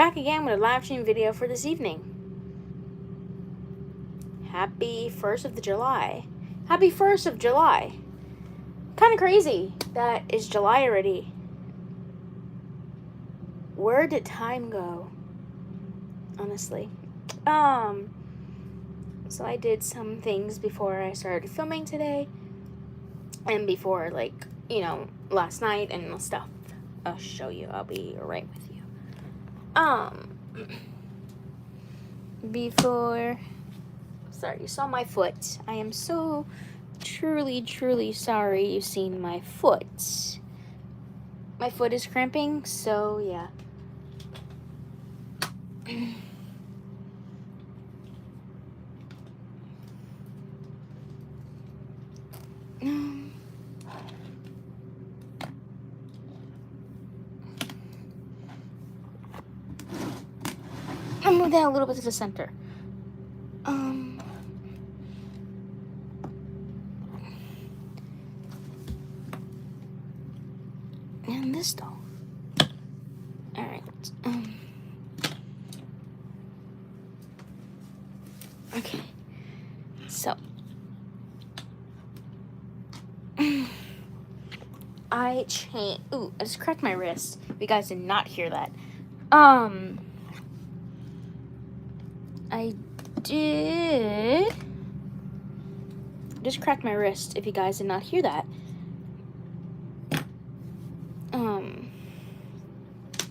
back again with a live stream video for this evening. Happy 1st of July. Happy 1st of July. Kind of crazy that it's July already. Where did time go? Honestly. So I did some things before I started filming today. And before, last night and stuff. I'll show you. I'll be right with you. Sorry, you saw my foot. I am so truly sorry you've seen my foot. My foot is cramping, so yeah. I'll move that a little bit to the center. And this doll. Alright. Okay. So. I just cracked my wrist. You guys did not hear that. I did just crack my wrist, if you guys did not hear that.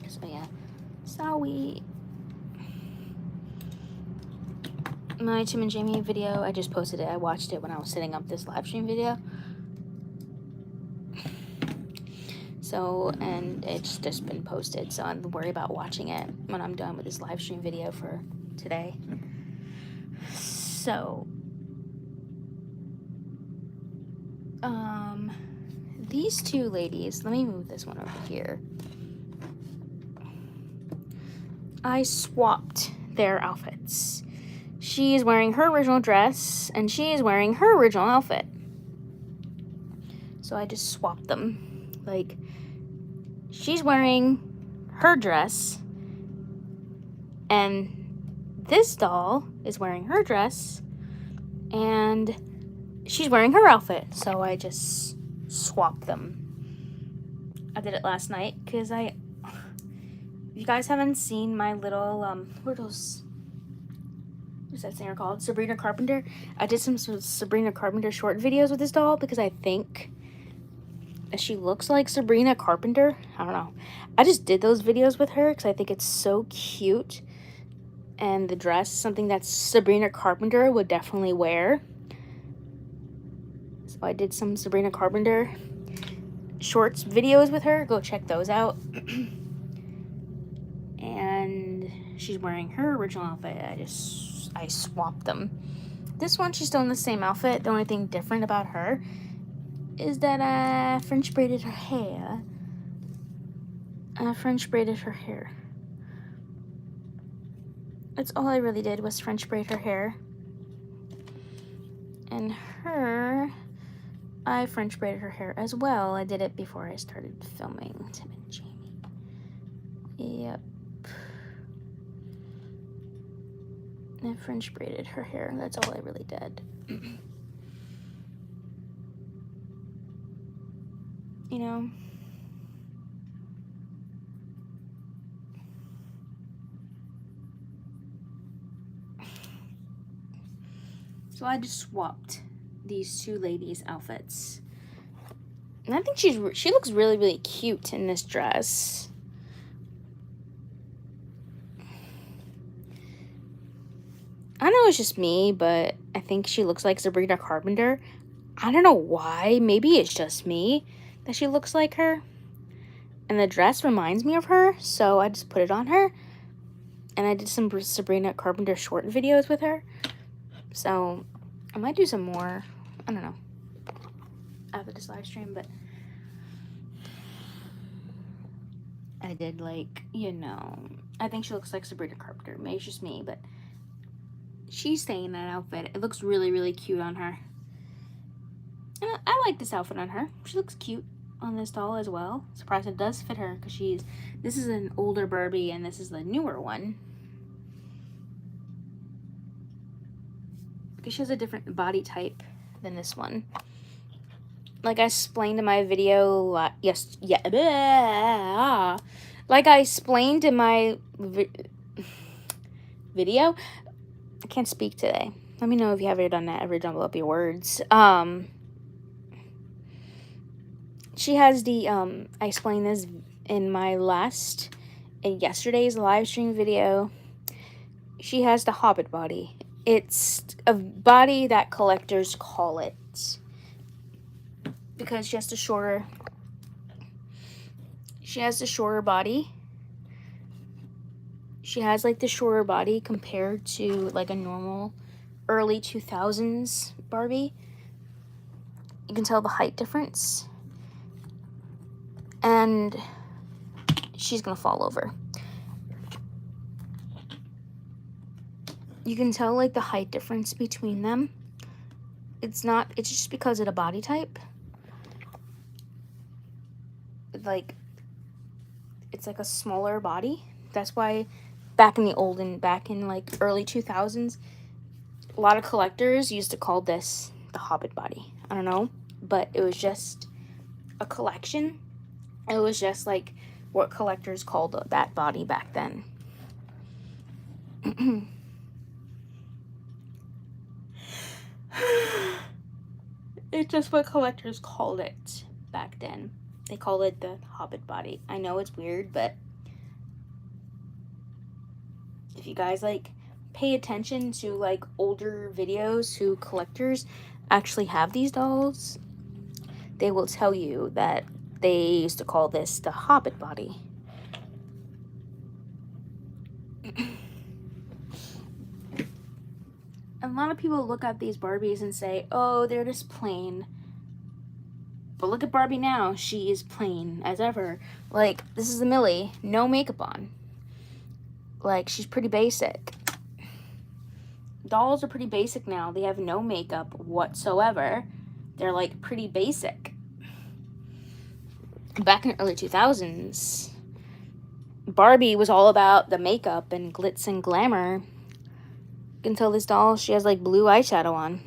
So yeah. Sorry. My Tim and Jamie video, I just posted it. I watched it when I was setting up this live stream video. So, and it's just been posted, so I'm worried about watching it when I'm done with this live stream video for today. So, these two ladies, let me move this one over here. I swapped their outfits. She is wearing her original dress, and she is wearing her original outfit. So I just swapped them. Like, she's wearing her dress, and this doll is wearing her dress, and she's wearing her outfit. So I just swapped them. I did it last night because if you guys haven't seen my little, what's that singer called? Sabrina Carpenter. I did some Sabrina Carpenter short videos with this doll because I think that she looks like Sabrina Carpenter. I don't know. I just did those videos with her because I think it's so cute. And the dress is something that Sabrina Carpenter would definitely wear. So I did some Sabrina Carpenter shorts videos with her. Go check those out. And she's wearing her original outfit. I swapped them. This one, she's still in the same outfit. The only thing different about her is that I French braided her hair. That's all I really did was French braid her hair. And her, I French braided her hair as well. I did it before I started filming Tim and Jamie. Yep. I French braided her hair. That's all I really did. You know? So I just swapped these two ladies' outfits. And I think she looks really cute in this dress. I know it's just me, but I think she looks like Sabrina Carpenter. I don't know why. Maybe it's just me that she looks like her. And the dress reminds me of her, so I just put it on her. And I did some Sabrina Carpenter short videos with her. So I might do some more. I don't know. After this live stream, but I did I think she looks like Sabrina Carpenter. Maybe it's just me, but she's staying in that outfit. It looks really cute on her. And I like this outfit on her. She looks cute. on this doll as well. Surprised it does fit her because this is an older Barbie and this is the newer one. Because she has a different body type than this one. Like I explained in my video, like I explained in my video, I can't speak today. Let me know if you have ever done that, ever jumble up your words. She has the, I explained this in my yesterday's live stream video. She has the Hobbit body. It's a body that collectors call it. Because she has the shorter body. She has like the shorter body compared to like a normal early 2000s Barbie. You can tell the height difference. And she's gonna fall over. You can tell like the height difference between them. It's just because of the body type. Like, it's like a smaller body. That's why back in like early 2000s, a lot of collectors used to call this the Hobbit body. I don't know, but it was just a collection. It was just like what collectors called that body back then. It's just what collectors called it back then. They call it the Hobbit body. I know it's weird, but if you guys like pay attention to like older videos who collectors actually have these dolls, they will tell you that they used to call this the Hobbit body. A lot of people look at these Barbies and say, oh, they're just plain. But look at Barbie now. She is plain as ever. Like, this is the Millie. No makeup on. Like, she's pretty basic. Dolls are pretty basic now. They have no makeup whatsoever. They're, like, pretty basic. Back in the early 2000s, Barbie was all about the makeup and glitz and glamour. You can tell this doll, she has, like, blue eyeshadow on.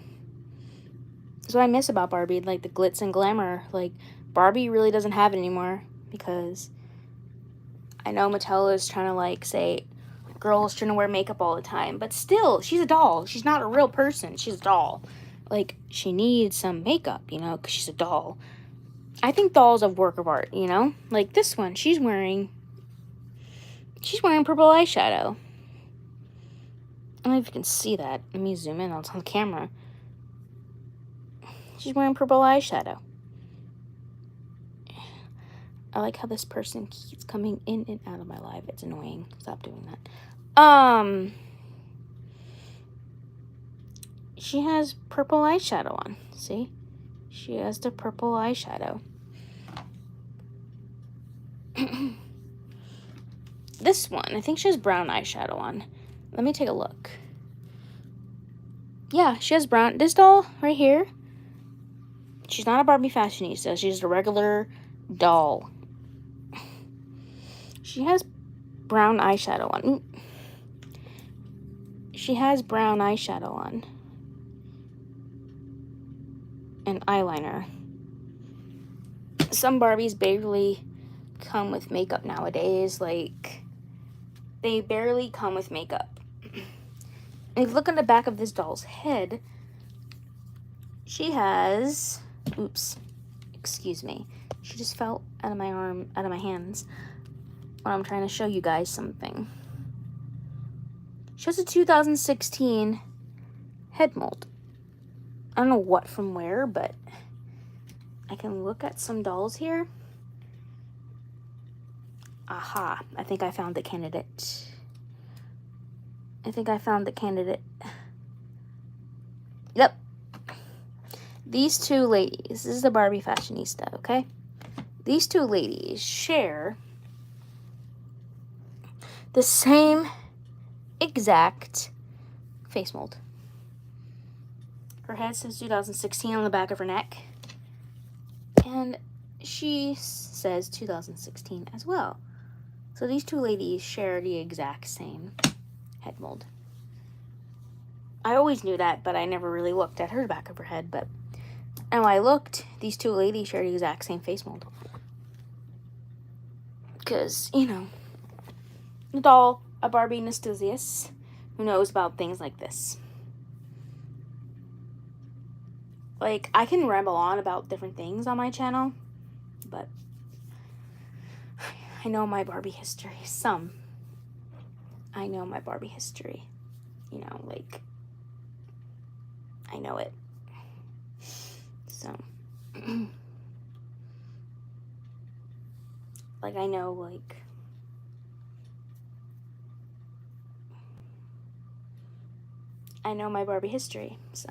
That's what I miss about Barbie, like the glitz and glamour. Like, Barbie really doesn't have it anymore because I know Mattel is trying to like say girls shouldn't wear makeup all the time, but still, she's a doll. She's not a real person. She's a doll. Like, she needs some makeup, you know, because she's a doll. I think dolls are a work of art, you know? Like this one, she's wearing purple eyeshadow. I don't know if you can see that. Let me zoom in. It's on the camera. She's wearing purple eyeshadow. I like how this person keeps coming in and out of my live. It's annoying. Stop doing that. She has purple eyeshadow on. See? She has the purple eyeshadow. This one, I think she has brown eyeshadow on. Let me take a look. Yeah, she has brown. This doll right here, she's not a Barbie fashionista. She's a regular doll. She has brown eyeshadow on. Ooh. She has brown eyeshadow on. And eyeliner. Some Barbies barely come with makeup nowadays. Like, they barely come with makeup. And if you look on the back of this doll's head, she has... Oops. Excuse me. She just fell out of my arm, out of my hands. When I'm trying to show you guys something. She has a 2016 head mold. I don't know what from where, but I can look at some dolls here. Aha, I think I found the candidate. Yep. These two ladies, this is the Barbie fashionista, okay? These two ladies share the same exact face mold. Her head says 2016 on the back of her neck. And she says 2016 as well. So these two ladies share the exact same head mold. I always knew that, but I never really looked at her back of her head. But and when I looked, these two ladies share the exact same face mold. Because, you know, a doll, a Barbie enthusiast who knows about things like this. Like, I can ramble on about different things on my channel, but I know my Barbie history. I know my Barbie history. You know, like, I know it. So, like, I know, like, I know my Barbie history, so.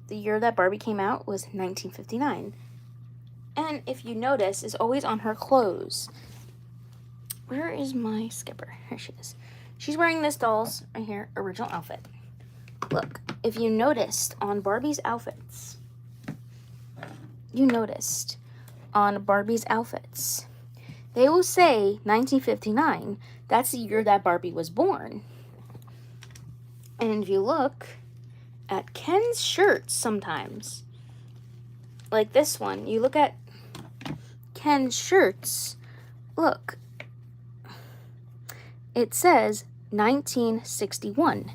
The year that Barbie came out was 1959. And if you notice, is always on her clothes. Where is my skipper? Here she is. She's wearing this doll's, right here, original outfit. Look, if you noticed on Barbie's outfits, they will say 1959. That's the year that Barbie was born. And if you look at Ken's shirts sometimes, like this one, you look at Ken's shirts, look, it says 1961.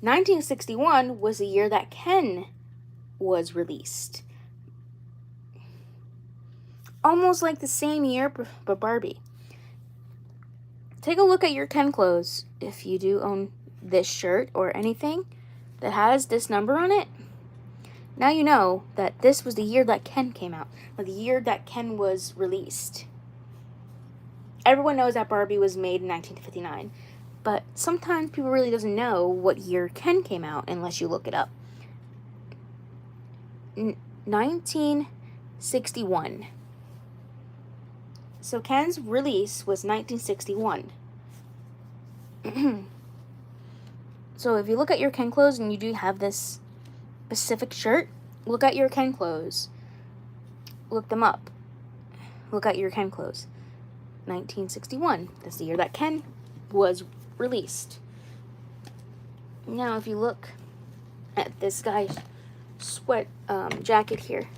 1961 was the year that Ken was released. Almost like the same year, but Barbie. Take a look at your Ken clothes. If you do own this shirt or anything that has this number on it, now you know that this was the year that Ken came out, or the year that Ken was released. Everyone knows that Barbie was made in 1959, but sometimes people really doesn't know what year Ken came out unless you look it up. 1961. So Ken's release was 1961. So if you look at your Ken clothes and you do have this specific shirt, look at your Ken clothes. Look them up. Look at your Ken clothes. 1961. That's the year that Ken was released. Now if you look at this guy's sweat jacket here,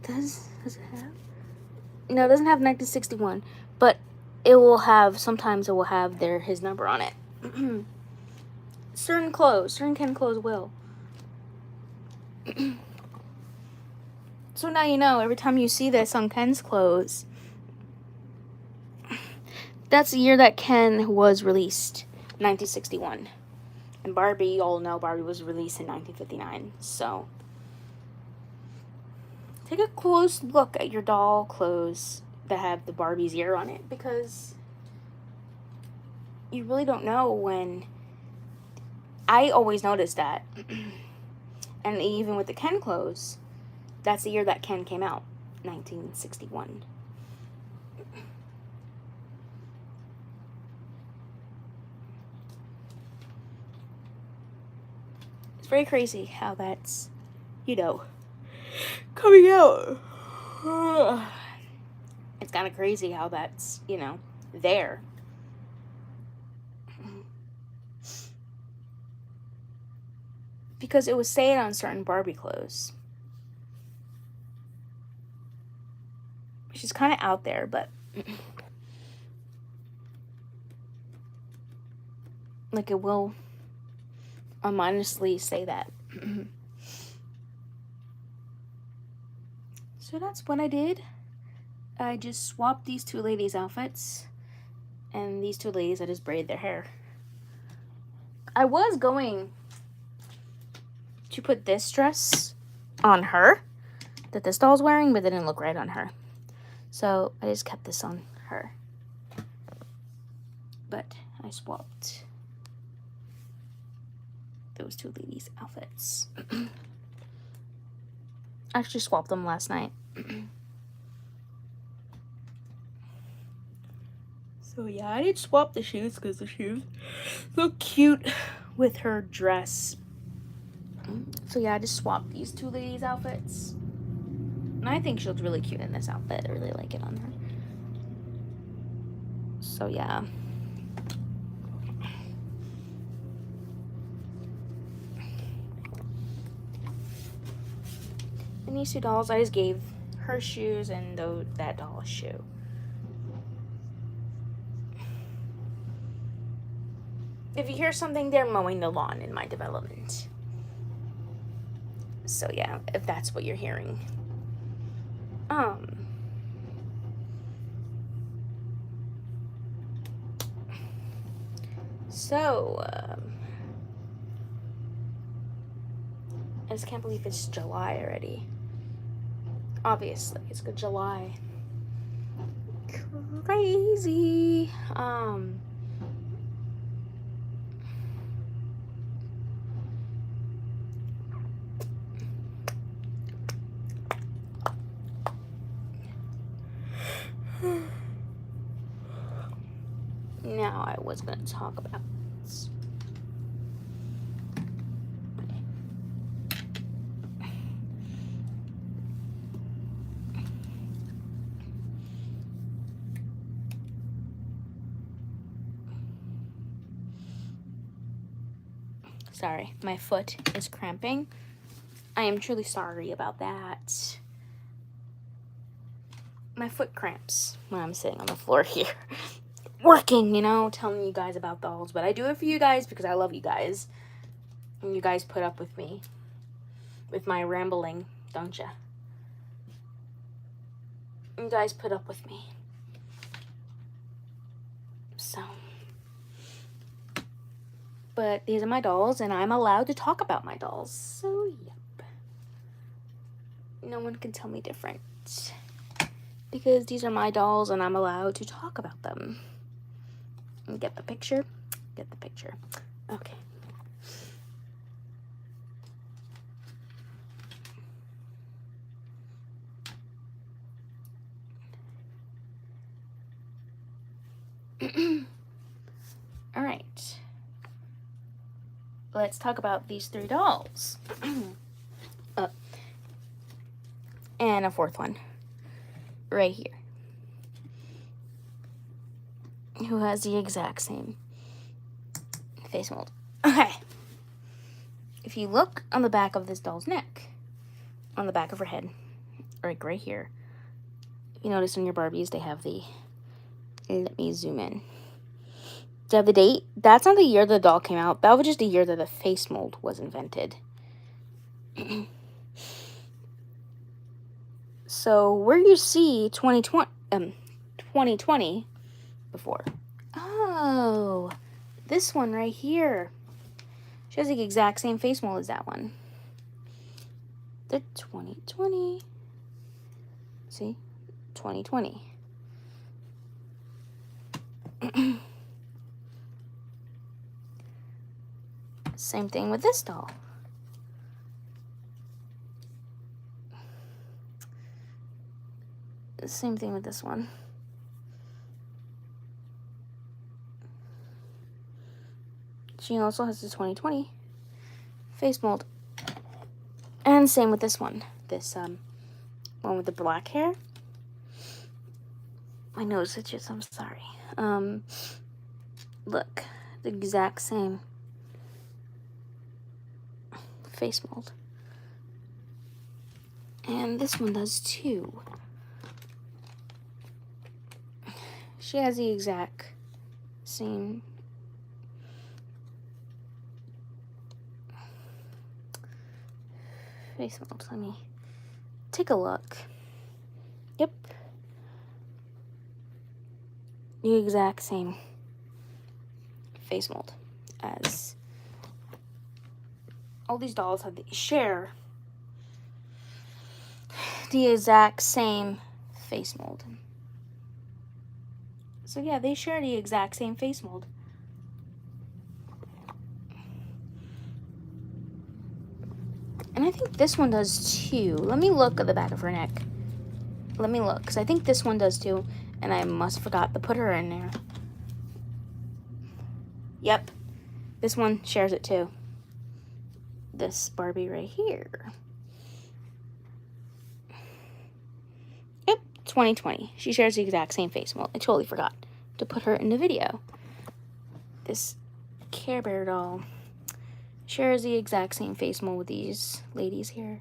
does it have? No, it doesn't have 1961, but it will have, sometimes it will have his number on it. Certain Ken clothes will. So now you know, every time you see this on Ken's clothes, that's the year that Ken was released, 1961. And Barbie, you all know Barbie was released in 1959, so take a close look at your doll clothes that have the Barbie's year on it, because you really don't know when. I always noticed that. And even with the Ken clothes, that's the year that Ken came out, 1961. It's very crazy how that's, you know, coming out. It's kind of crazy how that's, you know, there. Because it was saying on certain Barbie clothes. Which is kind of out there, but like it will honestly say that. So that's what I did. I just swapped these two ladies' outfits, and these two ladies, I just braided their hair. I was going to put this dress on her that this doll's wearing, but it didn't look right on her. So I just kept this on her. But I swapped those two ladies' outfits. I actually swapped them last night. So yeah, I did swap the shoes because the shoes look cute with her dress. So yeah, I just swapped these two ladies' outfits. And I think she looks really cute in this outfit. I really like it on her. So yeah. And these two dolls, I just gave her shoes and that doll a shoe. If you hear something, they're mowing the lawn in my development. So yeah, if that's what you're hearing. I just can't believe it's July already. Obviously, it's good July. Crazy. Now I was going to talk about this. Sorry, my foot is cramping. I am truly sorry about that. My foot cramps when I'm sitting on the floor here. Working, you know, telling you guys about dolls. But I do it for you guys because I love you guys. And you guys put up with me. With my rambling, don't ya? You guys put up with me. So. But these are my dolls, and I'm allowed to talk about my dolls. So, yep. No one can tell me different. Because these are my dolls, and I'm allowed to talk about them. Get the picture? Get the picture. Okay. All right. Let's talk about these three dolls. And a fourth one. Right here. Who has the exact same face mold. Okay. If you look on the back of this doll's neck, on the back of her head, like right here, you notice on your Barbies they have the, let me zoom in. They have the date. That's not the year the doll came out. That was just the year that the face mold was invented. So where you see 2020 before. Oh, this one right here. She has the exact same face mold as that one. The 2020. See? 2020. Same thing with this doll. Same thing with this one. She also has the 2020 face mold. And same with this one. This one with the black hair. My nose itches, I'm sorry. Look, the exact same face mold. And this one does too. She has the exact same face mold. Let me take a look. Yep. The exact same face mold as all these dolls have share the exact same face mold. So yeah, they share the exact same face mold. And I think this one does too. Let me look at the back of her neck. Let me look, because I think this one does too. And I must forgot to put her in there. Yep. This one shares it too. this Barbie right here. Yep, 2020. She shares the exact same face mold. I totally forgot to put her in the video. This Care Bear doll shares the exact same face mold with these ladies here.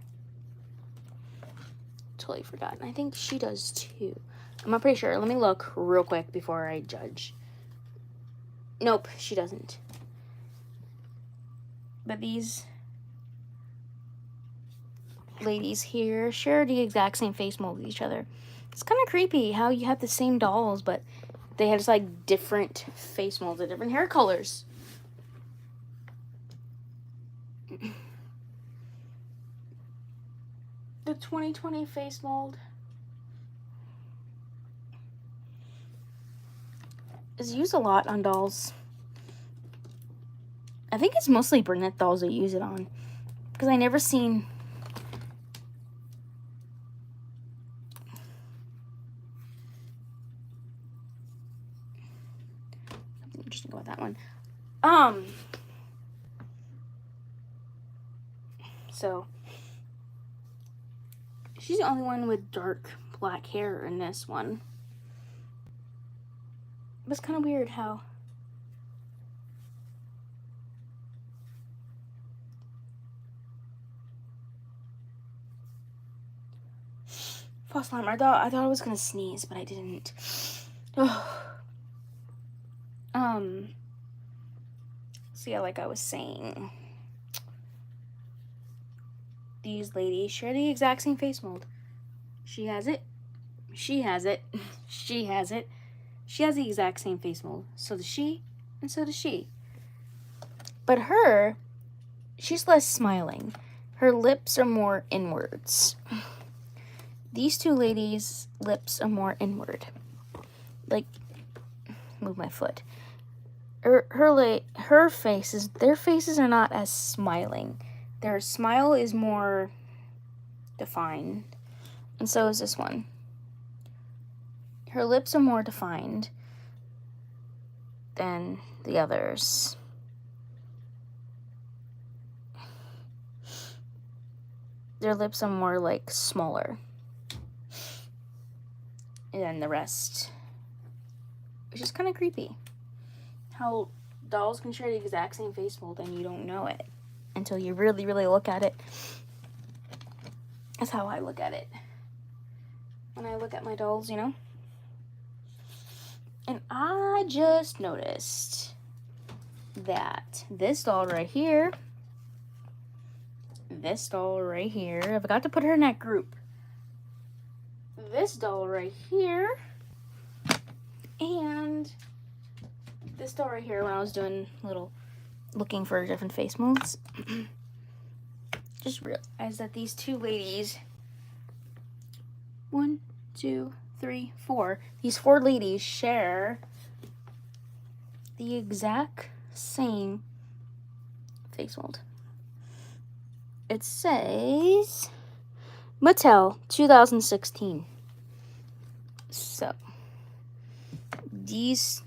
Totally forgot. I think she does too. I'm not pretty sure. Let me look real quick before I judge. Nope, she doesn't. But these ladies here share the exact same face mold with each other. It's kind of creepy how you have the same dolls, but they have just like different face molds and different hair colors. The 2020 face mold is used a lot on dolls. I think it's mostly brunette dolls that use it on, because I never seen something interesting about that one. So she's the only one with dark black hair in this one. But it's kind of weird how false alarm. I thought I was gonna sneeze, but I didn't. So yeah, like I was saying, these ladies share the exact same face mold. She has it. She has it. She has it. She has the exact same face mold. So does she, and so does she. But her, she's less smiling. Her lips are more inwards. These two ladies' lips are more inward. Like, move my foot. Her faces, their faces are not as smiling. Their smile is more defined. And so is this one. Her lips are more defined than the others. Their lips are more like smaller than the rest, which is kind of creepy. How dolls can share the exact same face mold and you don't know it until you really, really look at it. That's how I look at it when I look at my dolls, you know? And I just noticed that this doll right here, I forgot to put her in that group. This doll right here, and this doll right here, when I was doing looking for different face molds, just realized that these two ladies, 1, 2, 3, 4, these 4 ladies share the exact same face mold. It says Mattel 2016. So these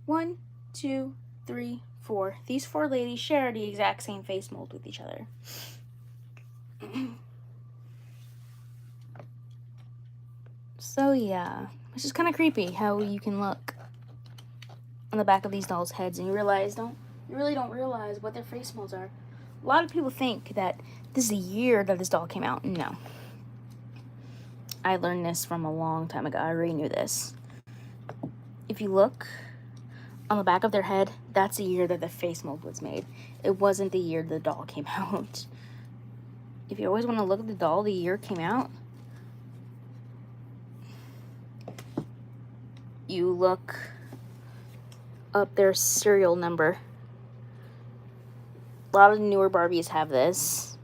1, 2, 3, 4. These 4 ladies share the exact same face mold with each other. So yeah, it's just kind of creepy how you can look on the back of these dolls' heads and you really don't realize what their face molds are. A lot of people think that this is the year that this doll came out. No. I learned this from a long time ago. I already knew this. If you look on the back of their head, that's the year that the face mold was made. It wasn't the year the doll came out. If you always want to look at the doll, the year it came out, you look up their serial number. A lot of the newer Barbies have this.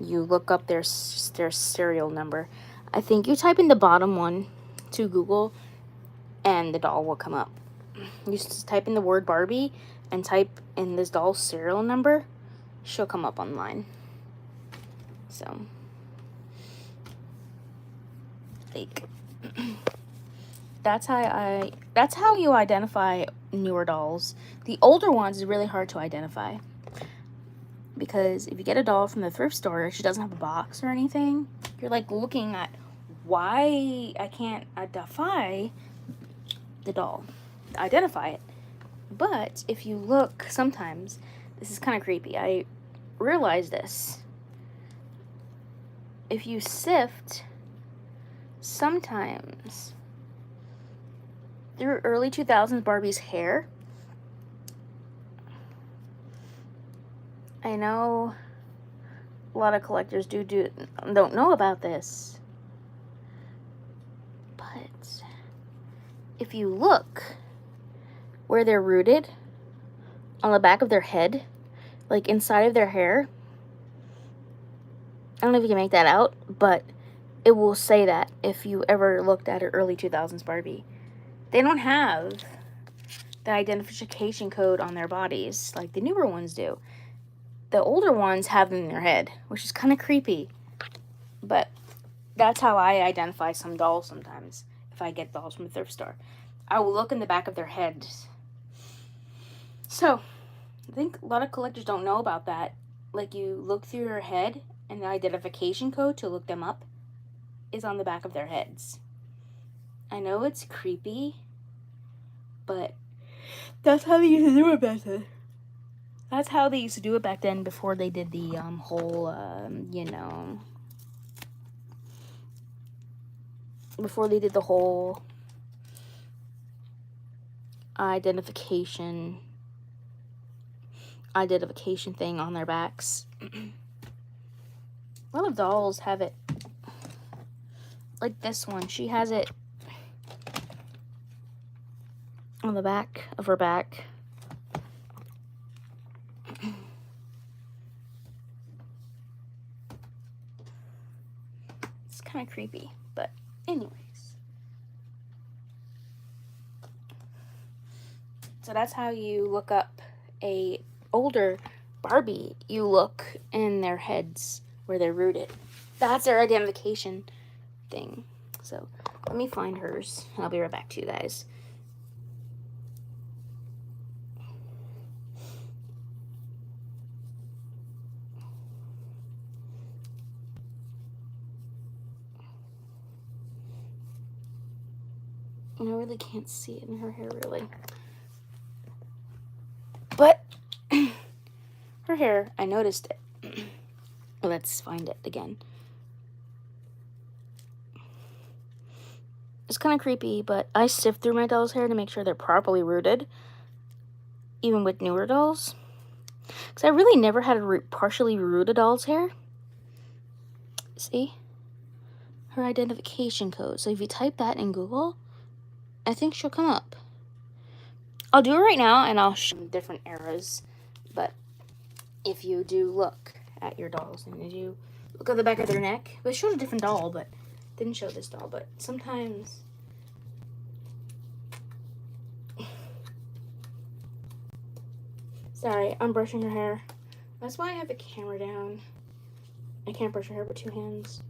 You look up their serial number. I think you type in the bottom one to Google and the doll will come up. You just type in the word Barbie and type in this doll's serial number, she'll come up online. So, like, that's how you identify newer dolls. The older ones is really hard to identify. Because if you get a doll from the thrift store, she doesn't have a box or anything, you're like looking at why I can't identify the doll. Identify it. But if you look, sometimes, this is kind of creepy. I realize this. If you sift, sometimes, through early 2000s Barbie's hair, I know a lot of collectors don't know about this, but if you look where they're rooted on the back of their head, like inside of their hair, I don't know if you can make that out, but it will say that if you ever looked at an early 2000s Barbie. They don't have the identification code on their bodies like the newer ones do. The older ones have them in their head, which is kind of creepy. But that's how I identify some dolls sometimes, if I get dolls from a thrift store. I will look in the back of their heads. So, I think a lot of collectors don't know about that. Like, you look through your head, and the identification code to look them up is on the back of their heads. I know it's creepy, but that's how they used to do it back then. That's how they used to do it back then before they did the whole, before they did the whole identification thing on their backs. A lot of dolls have it. Like this one, she has it on the back of her back. It's kind of creepy, but anyways. So that's how you look up a older Barbie. You look in their heads where they're rooted. That's their identification thing. So let me find hers, and I'll be right back to you guys. And I really can't see it in her hair, really. But her hair, I noticed it. Let's find it again. It's kind of creepy, but I sift through my doll's hair to make sure they're properly rooted, even with newer dolls. Because I really never had a partially rooted doll's hair. See? Her identification code. So if you type that in Google, I think she'll come up. I'll do it right now, and I'll show different eras. But if you do look at your dolls, and you look at the back of their neck, it showed a different doll, but didn't show this doll. But sometimes, sorry, I'm brushing her hair. That's why I have the camera down. I can't brush her hair with two hands.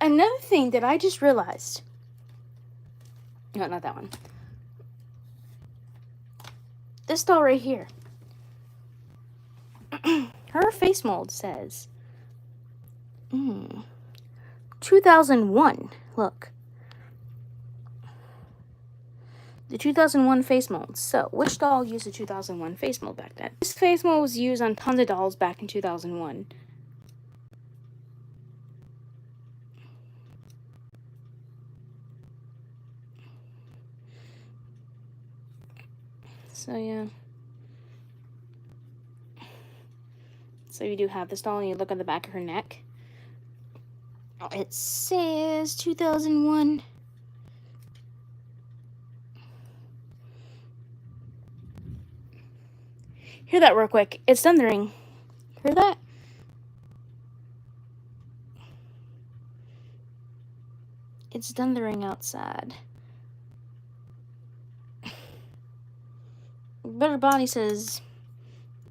Another thing that I just realized. No, not that one. This doll right here. Her face mold says 2001. Look. The 2001 face mold. So, which doll used the 2001 face mold back then? This face mold was used on tons of dolls back in 2001. So, yeah. So, you do have this doll, and you look at the back of her neck. It says 2001. Hear that real quick. It's thundering. Hear that? It's thundering outside. But her body says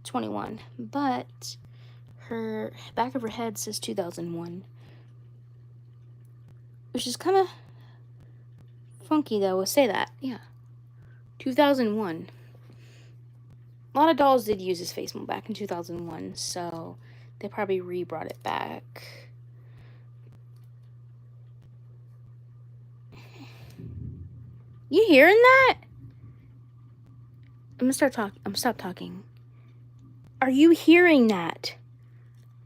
21. But her back of her head says 2001. Which is kind of funky, though, to say that. Yeah. 2001. A lot of dolls did use this face mold back in 2001, so they probably re-brought it back. You hearing that? I'm gonna stop talking. Are you hearing that?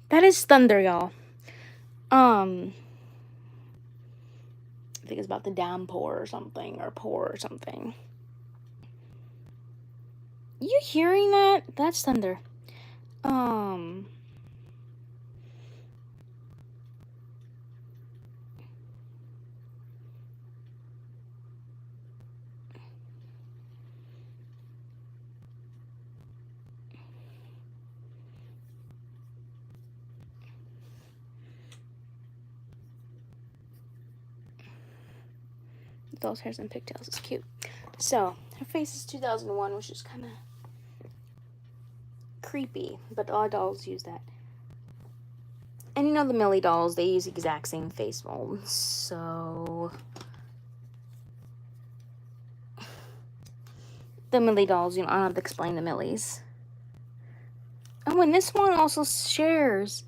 That is thunder, y'all. I think it's about the downpour or something, or pour or something. You hearing that? That's thunder. Doll's hairs and pigtails is cute. So, her face is 2001, which is kind of creepy, but a lot of dolls use that. And you know the Millie dolls, they use the exact same face mold, so... The Millie dolls, you know, I don't have to explain the Millies. Oh, and this one also shares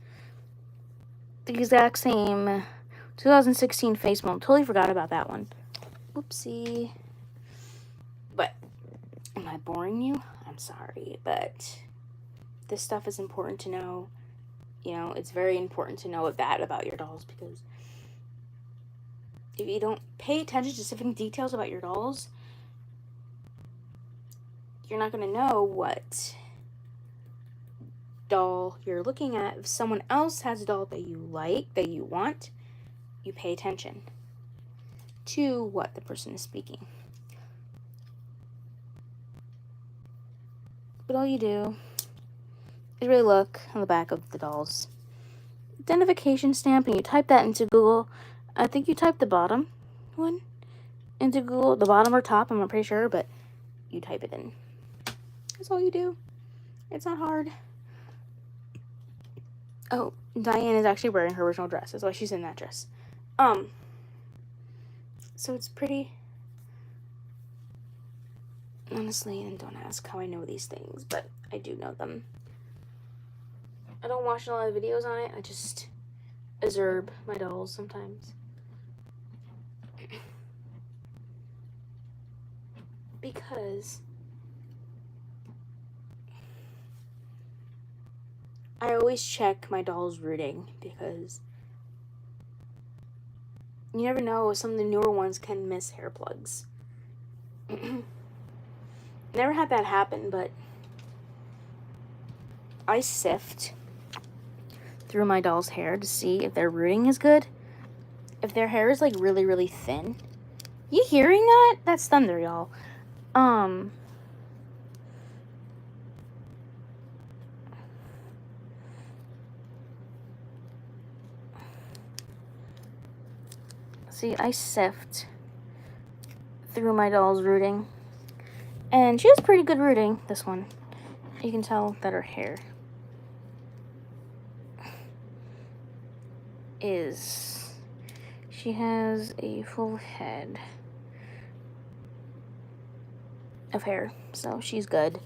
the exact same 2016 face mold. Totally forgot about that one. Whoopsie. But, am I boring you? I'm sorry, but this stuff is important to know. You know, it's very important to know that about your dolls, because if you don't pay attention to specific details about your dolls, you're not going to know what doll you're looking at. If someone else has a doll that you like, that you want, you pay attention to what the person is speaking. But all you do is really look on the back of the doll's identification stamp, and you type that into Google. I think you type the bottom one into Google, the bottom or top, I'm not pretty sure, but you type it in. That's all you do. It's not hard. Oh, Diane is actually wearing her original dress. That's why she's in that dress. So it's pretty... Honestly, and don't ask how I know these things, but I do know them. I don't watch a lot of videos on it. I just observe my dolls sometimes. Because I always check my doll's rooting, because you never know, some of the newer ones can miss hair plugs. Never had that happen, but I sift through my doll's hair to see if their rooting is good. If their hair is like really, really thin. You hearing that? That's thunder, y'all. See, I sift through my doll's rooting. And she has pretty good rooting, this one. You can tell that her hair is... She has a full head of hair, so she's good.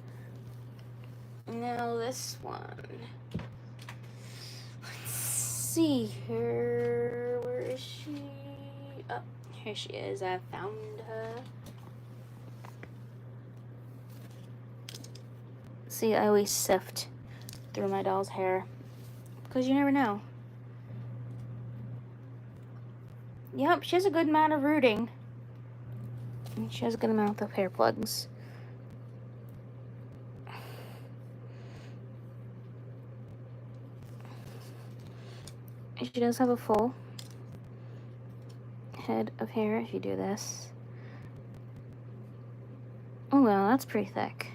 Now this one. Let's see her. Where is she? Oh, here she is. I found her. See, I always sift through my doll's hair, because you never know. Yep, she has a good amount of rooting. And she has a good amount of hair plugs. And she does have a full head of hair if you do this. Oh, well, that's pretty thick.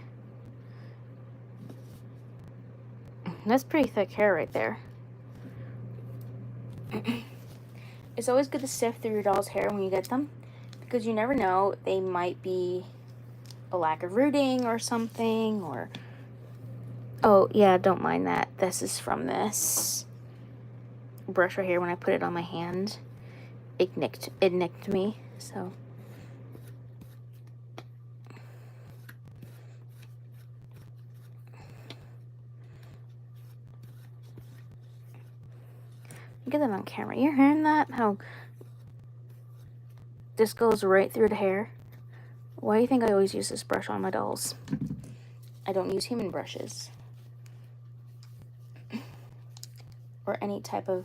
That's pretty thick hair right there. It's always good to sift through your doll's hair when you get them, because you never know, they might be a lack of rooting or something, or... Oh, yeah, don't mind that. This is from this brush right here. When I put it on my hand, it nicked me, so. Look at that on camera. You're hearing that? How this goes right through the hair? Why do you think I always use this brush on my dolls? I don't use human brushes. Or any type of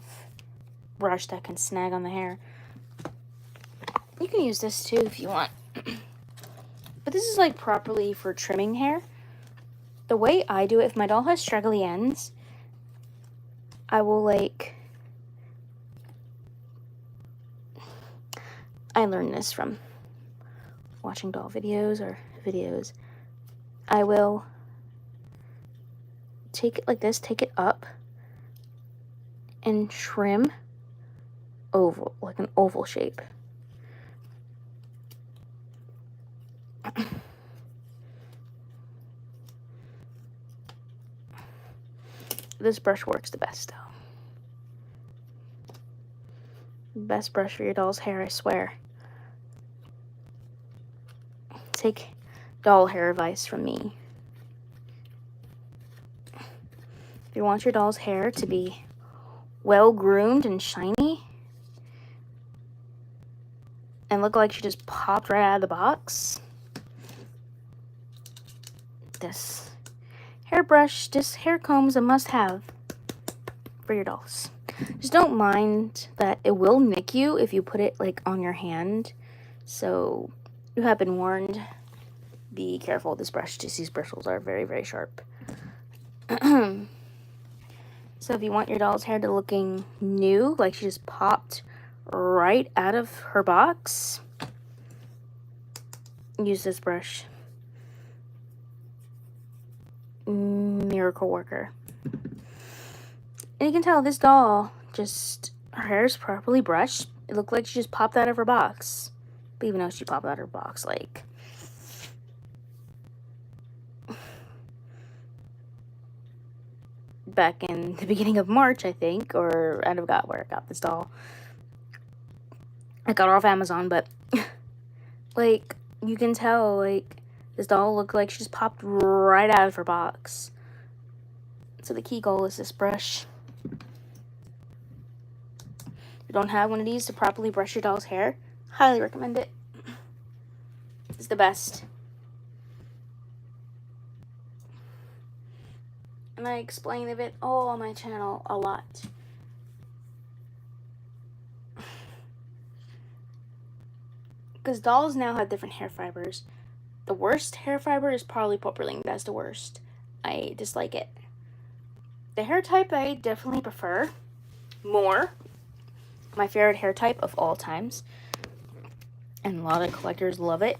brush that can snag on the hair. You can use this too if you want. But this is like properly for trimming hair. The way I do it, if my doll has straggly ends, I will like... I learned this from watching doll videos or videos. I will take it like this, take it up, and trim oval, like an oval shape. This brush works the best though. Best brush for your doll's hair, I swear. Take doll hair advice from me. If you want your doll's hair to be well groomed and shiny and look like she just popped right out of the box, this hairbrush, this hair comb is a must-have for your dolls. Just don't mind that it will nick you if you put it like on your hand. So you have been warned. Be careful with this brush. Just these bristles are very, very sharp. So if you want your doll's hair to looking new, like she just popped right out of her box, use this brush. Miracle worker. And you can tell this doll, just her hair is properly brushed. It looked like she just popped out of her box. But even though she popped out of her box, like, back in the beginning of March, I think, or I forgot where I got this doll. I got her off Amazon, but like, you can tell, like, this doll looked like she just popped right out of her box. So the key goal is this brush. If you don't have one of these to properly brush your doll's hair, highly recommend it. It's the best. And I explain of it all on my channel a lot. Because dolls now have different hair fibers. The worst hair fiber is polypropylene. That's the worst. I dislike it. The hair type I definitely prefer more. My favorite hair type of all times. And a lot of collectors love it.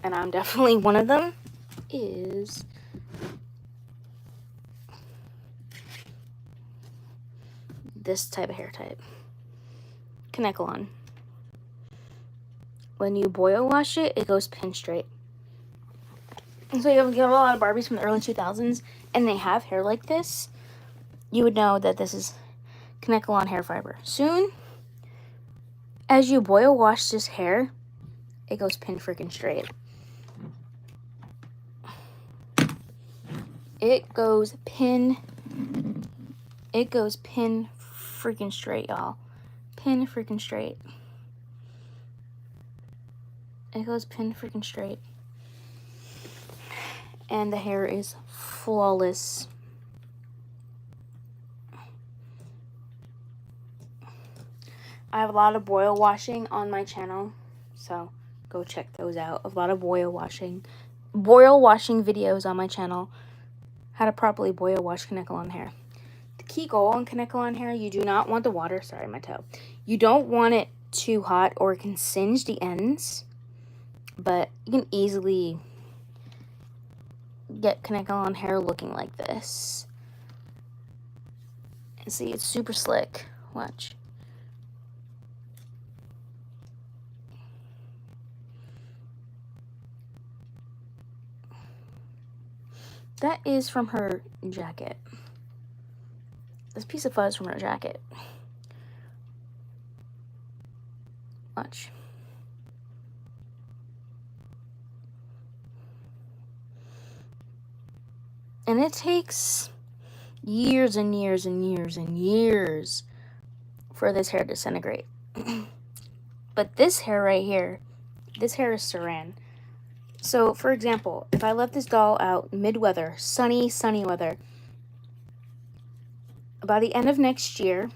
And I'm definitely one of them. Is this type of hair type. Kanekalon. When you boil wash it, it goes pin straight. And so you have a lot of Barbies from the early 2000s, and they have hair like this. You would know that this is Kanekalon hair fiber. Soon as you boil wash this hair, it goes pin freaking straight. It goes pin freaking straight, y'all. Pin freaking straight. It goes pin freaking straight. And the hair is flawless. I have a lot of boil washing on my channel, so go check those out. A lot of boil washing videos on my channel. How to properly boil wash Kanekalon hair. The key goal on Kanekalon hair, you do not want the water, sorry, my toe. You don't want it too hot or it can singe the ends, but you can easily get Kanekalon hair looking like this. And see, it's super slick. Watch. That is from her jacket. This piece of fuzz from her jacket. Watch. And it takes years and years and years and years for this hair to disintegrate. But this hair right here, this hair is saran. So, for example, if I left this doll out mid-weather, sunny weather, by the end of next year,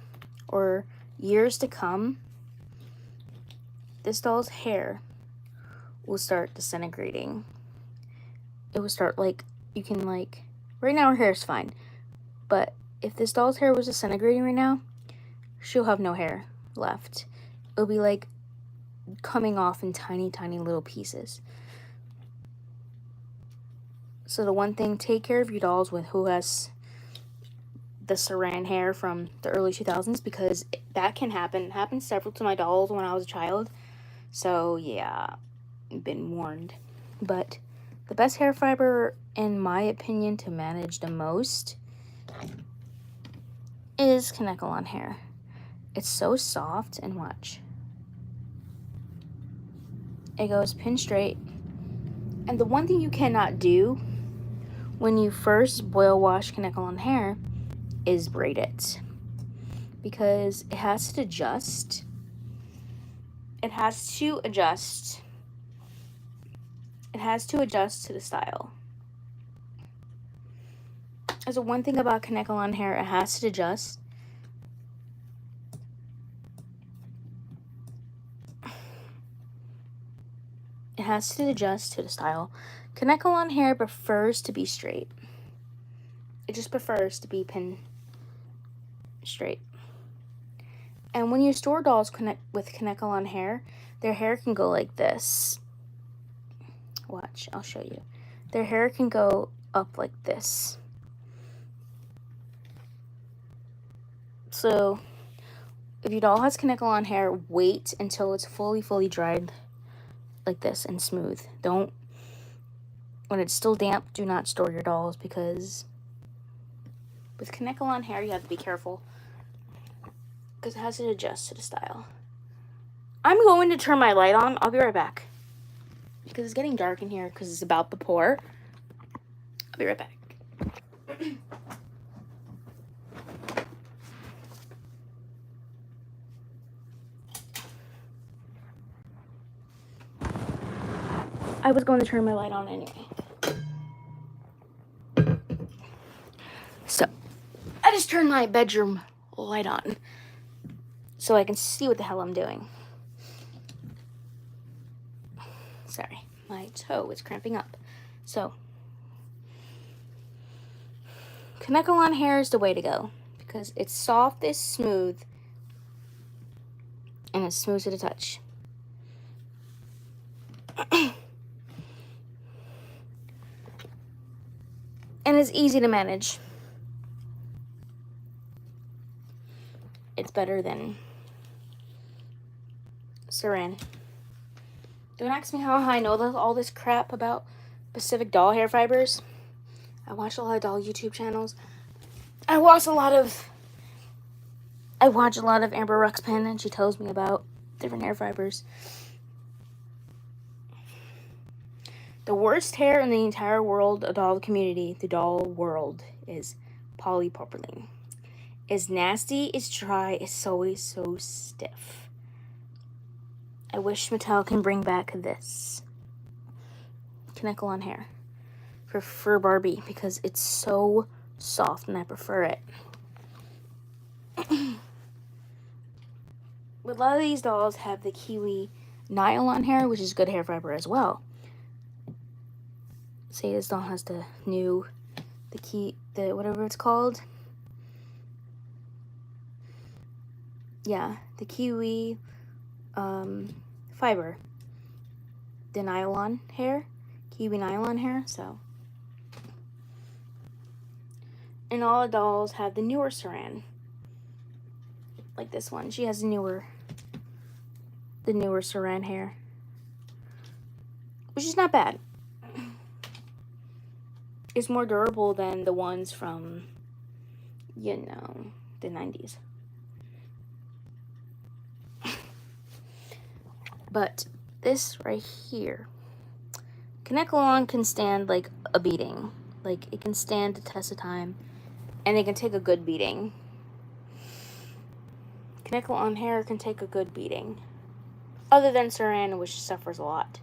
or years to come, this doll's hair will start disintegrating. It will start, like, you can, like, right now her hair is fine, but if this doll's hair was disintegrating right now, she'll have no hair left. It'll be, like, coming off in tiny little pieces. So the one thing, take care of your dolls with who has the saran hair from the early 2000s, because that can happen. It happened several to my dolls when I was a child. So yeah, been warned. But the best hair fiber, in my opinion, to manage the most is Kanekalon hair. It's so soft, and watch. It goes pin straight. And the one thing you cannot do when you first boil wash Kanekalon hair is braid it, because it has to adjust. It has to adjust to the style. There's one thing about Kanekalon hair, it has to adjust. It has to adjust to the style. Kanekalon hair prefers to be straight. It just prefers to be pin straight. And when you store dolls with Kanekalon hair, their hair can go like this. Watch, I'll show you. Their hair can go up like this. So, if your doll has Kanekalon hair, wait until it's fully dried like this and smooth. Don't, when it's still damp, do not store your dolls, because with Kanekalon hair, you have to be careful, because it has to adjust to the style. I'm going to turn my light on. I'll be right back, because it's getting dark in here because it's about to pour. I'll be right back. I was going to turn my light on anyway. So, I just turned my bedroom light on so I can see what the hell I'm doing. Sorry, my toe is cramping up. So, Kanekalon hair is the way to go, because it's soft, it's smooth, and it's smooth to the touch. And it's easy to manage. It's better than saran. Don't ask me how I know all this crap about Pacific doll hair fibers. I watch a lot of doll YouTube channels. I watch a lot of Amber Ruxpin, and she tells me about different hair fibers. The worst hair in the entire world, the doll community, the doll world, is polypropylene. It's nasty, it's dry, it's always so stiff. I wish Mattel can bring back this Kanekalon hair for Barbie, because it's so soft and I prefer it. But a lot of these dolls have the kiwi nylon hair, which is good hair fiber as well. Say this doll has the whatever it's called. Yeah, the kiwi fiber. The nylon hair. Kiwi nylon hair, so. And all the dolls have the newer saran. Like this one. She has the newer saran hair. Which is not bad. is more durable than the ones from, the 90s. But this right here, Kanekalon can stand like a beating. Like, it can stand the test of time, and it can take a good beating. Kanekalon hair can take a good beating. Other than Saran, which suffers a lot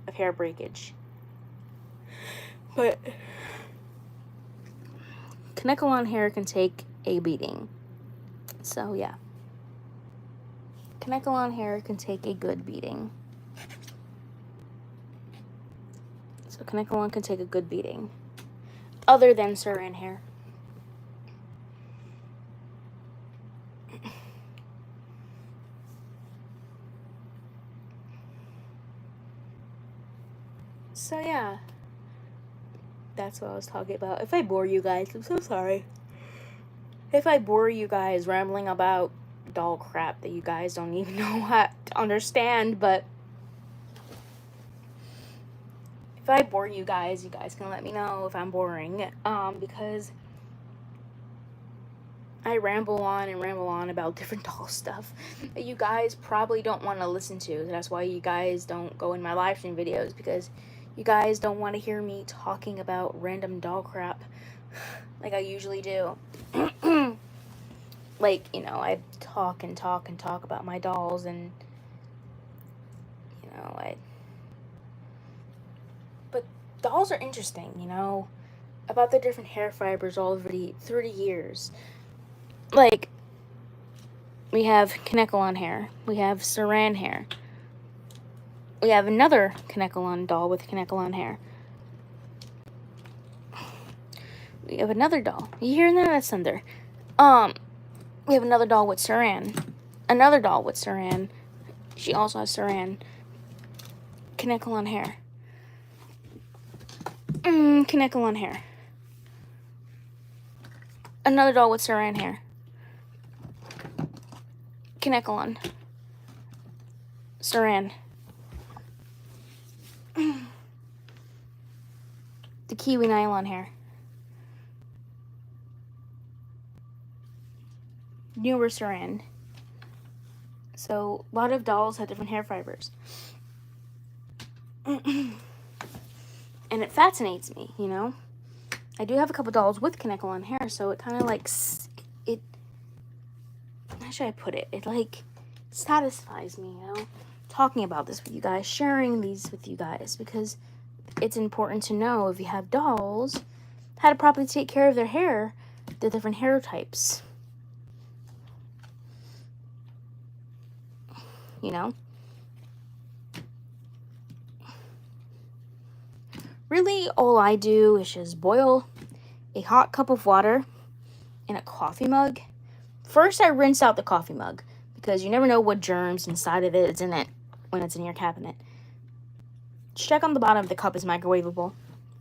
of hair breakage. But Kanekalon hair can take a beating. So, yeah. Kanekalon hair can take a good beating. So, Kanekalon can take a good beating. Other than Saran hair. So, yeah. That's what I was talking about. If I bore you guys, I'm so sorry. If I bore you guys rambling about doll crap that you guys don't even know how to understand, but if I bore you guys can let me know if I'm boring, because I ramble on about different doll stuff that you guys probably don't want to listen to. That's why you guys don't go in my live stream videos, because you guys don't want to hear me talking about random doll crap like I usually do. Like, I talk about my dolls, and, but dolls are interesting, about the different hair fibers all over through the years. Like, we have Kanekalon hair, we have Saran hair, we have another Kanekalon doll with Kanekalon hair. We have another doll. You hear that? That's thunder. We have another doll with Saran. Another doll with Saran. She also has Saran. Kanekalon hair. Kanekalon hair. Another doll with Saran hair. Kanekalon. Saran. The kiwi nylon hair. Newer Saran. So, a lot of dolls have different hair fibers. And it fascinates me, I do have a couple dolls with Kanekalon hair, so it kind of like, how should I put it? It like satisfies me, talking about this with you guys, sharing these with you guys, because it's important to know, if you have dolls, how to properly take care of their hair, the different hair types. Really, all I do is just boil a hot cup of water in a coffee mug. First, I rinse out the coffee mug, because you never know what germs inside of it is in it when it's in your cabinet. Check on the bottom if the cup is microwavable.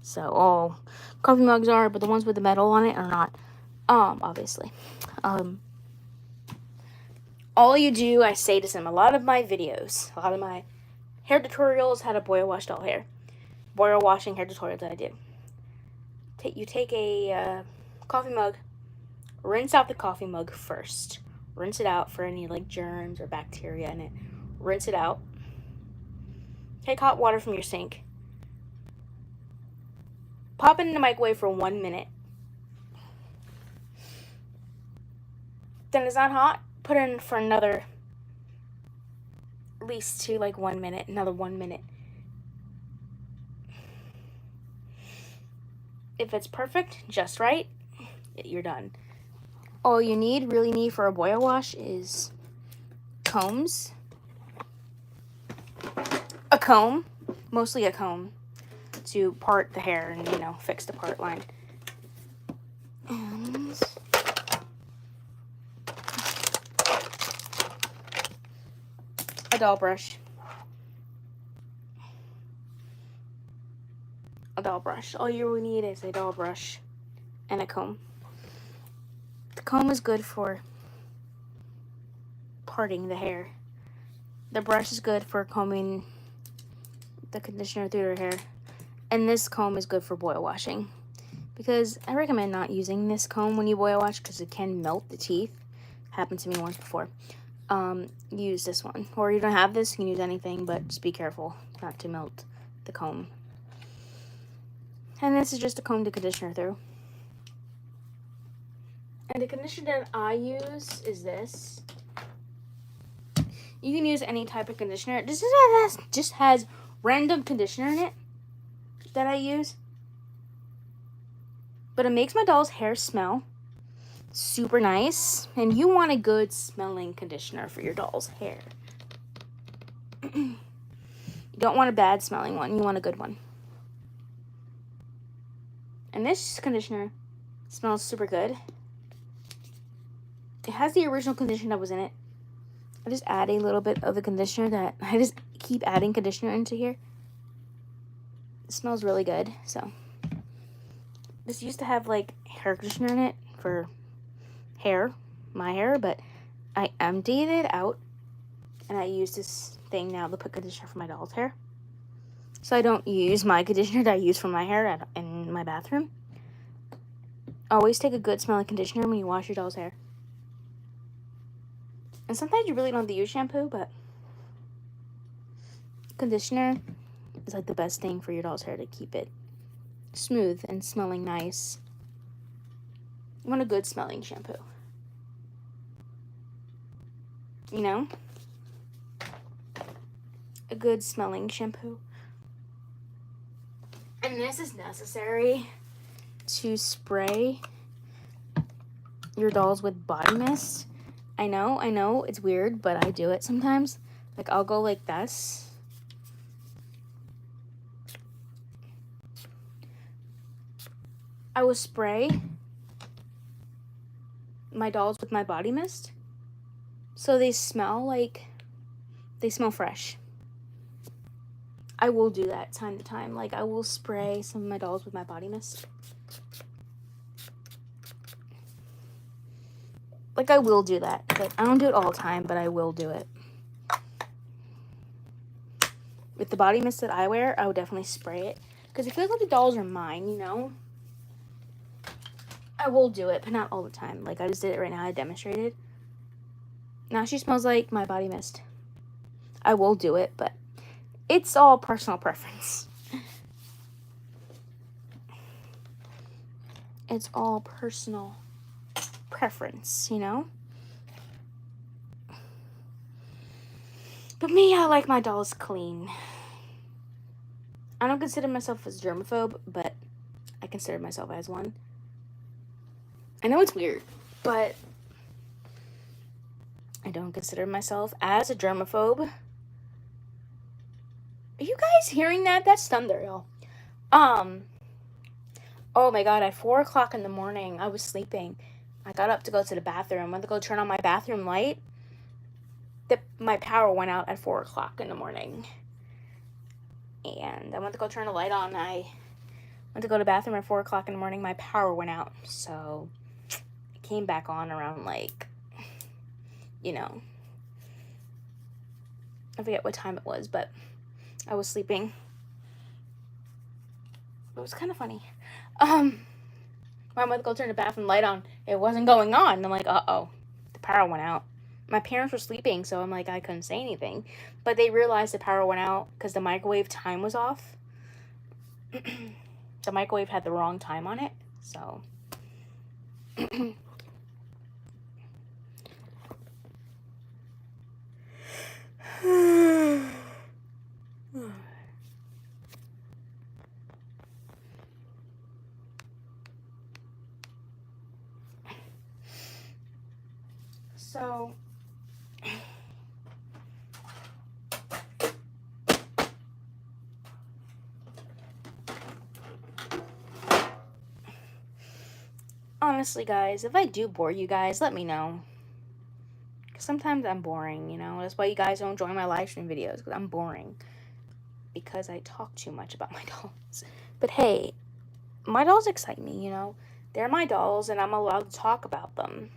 So, all coffee mugs are, but the ones with the metal on it are not, obviously. All you do, I say this in a lot of my videos, a lot of my hair tutorials, how to boil wash doll hair. Boil washing hair tutorials that I did. You take a coffee mug, rinse out the coffee mug first. Rinse it out for any like germs or bacteria in it. Rinse it out. Take hot water from your sink. Pop it in the microwave for 1 minute. Then it's not hot, put it in for another, at least to like 1 minute, another 1 minute. If it's perfect, just right, you're done. All you really need for a boil wash is combs. A comb, mostly a comb, to part the hair and, fix the part line. And a doll brush. A doll brush. All you really need is a doll brush and a comb. The comb is good for parting the hair. The brush is good for combing the conditioner through your hair. And this comb is good for boil washing. because I recommend not using this comb when you boil wash because it can melt the teeth. Happened to me once before. Use this one. Or you don't have this, you can use anything, but just be careful not to melt the comb. And this is just a comb to conditioner through. And the conditioner that I use is this. You can use any type of conditioner. This just has random conditioner in it that I use. But it makes my doll's hair smell super nice. And you want a good smelling conditioner for your doll's hair. You don't want a bad smelling one. You want a good one. And this conditioner smells super good. It has the original conditioner that was in it. I just add a little bit of the conditioner that I just keep adding conditioner into here. It smells really good. So this used to have like hair conditioner in it for hair, my hair, but I emptied it out and I use this thing now to put conditioner for my doll's hair. So I don't use my conditioner that I use for my hair in my bathroom. Always take a good smelling conditioner when you wash your doll's hair. And sometimes you really don't have to use shampoo, but conditioner is like the best thing for your doll's hair to keep it smooth and smelling nice. You want a good smelling shampoo. You know? A good smelling shampoo. And this is necessary to spray your dolls with body mist. I know, it's weird, but I do it sometimes. Like, I'll go like this. I will spray my dolls with my body mist. So they smell fresh. I will do that time to time. Like, I will spray some of my dolls with my body mist. Like, I will do that. But I don't do it all the time, but I will do it. With the body mist that I wear, I would definitely spray it. Because it feels like the dolls are mine, you know? I will do it, but not all the time. Like, I just did it right now. I demonstrated. Now she smells like my body mist. I will do it, but it's all personal preference. It's all personal preference, you know? But me, I like my dolls clean. I don't consider myself as germaphobe, but I consider myself as one. I know it's weird, but I don't consider myself as a germaphobe. Are you guys hearing that? That's thunder, y'all. Oh my god, at 4 o'clock in the morning, I was sleeping. I got up to go to the bathroom. Went to go turn on my bathroom light. My power went out at 4 o'clock in the morning. And I went to go turn the light on. I went to go to the bathroom at 4 o'clock in the morning. My power went out. So it came back on around, like, you know, I forget what time it was, but I was sleeping. It was kind of funny. I went to go turn the bathroom light on. It wasn't going on. I'm like, uh-oh, the power went out. My parents were sleeping, so I'm like, I couldn't say anything. But they realized the power went out because the microwave time was off. The microwave had the wrong time on it, so. So, honestly, guys, if I do bore you guys, let me know. Because sometimes I'm boring, you know. That's why you guys don't join my live stream videos, because I'm boring. Because I talk too much about my dolls. But hey, my dolls excite me, you know. They're my dolls, and I'm allowed to talk about them.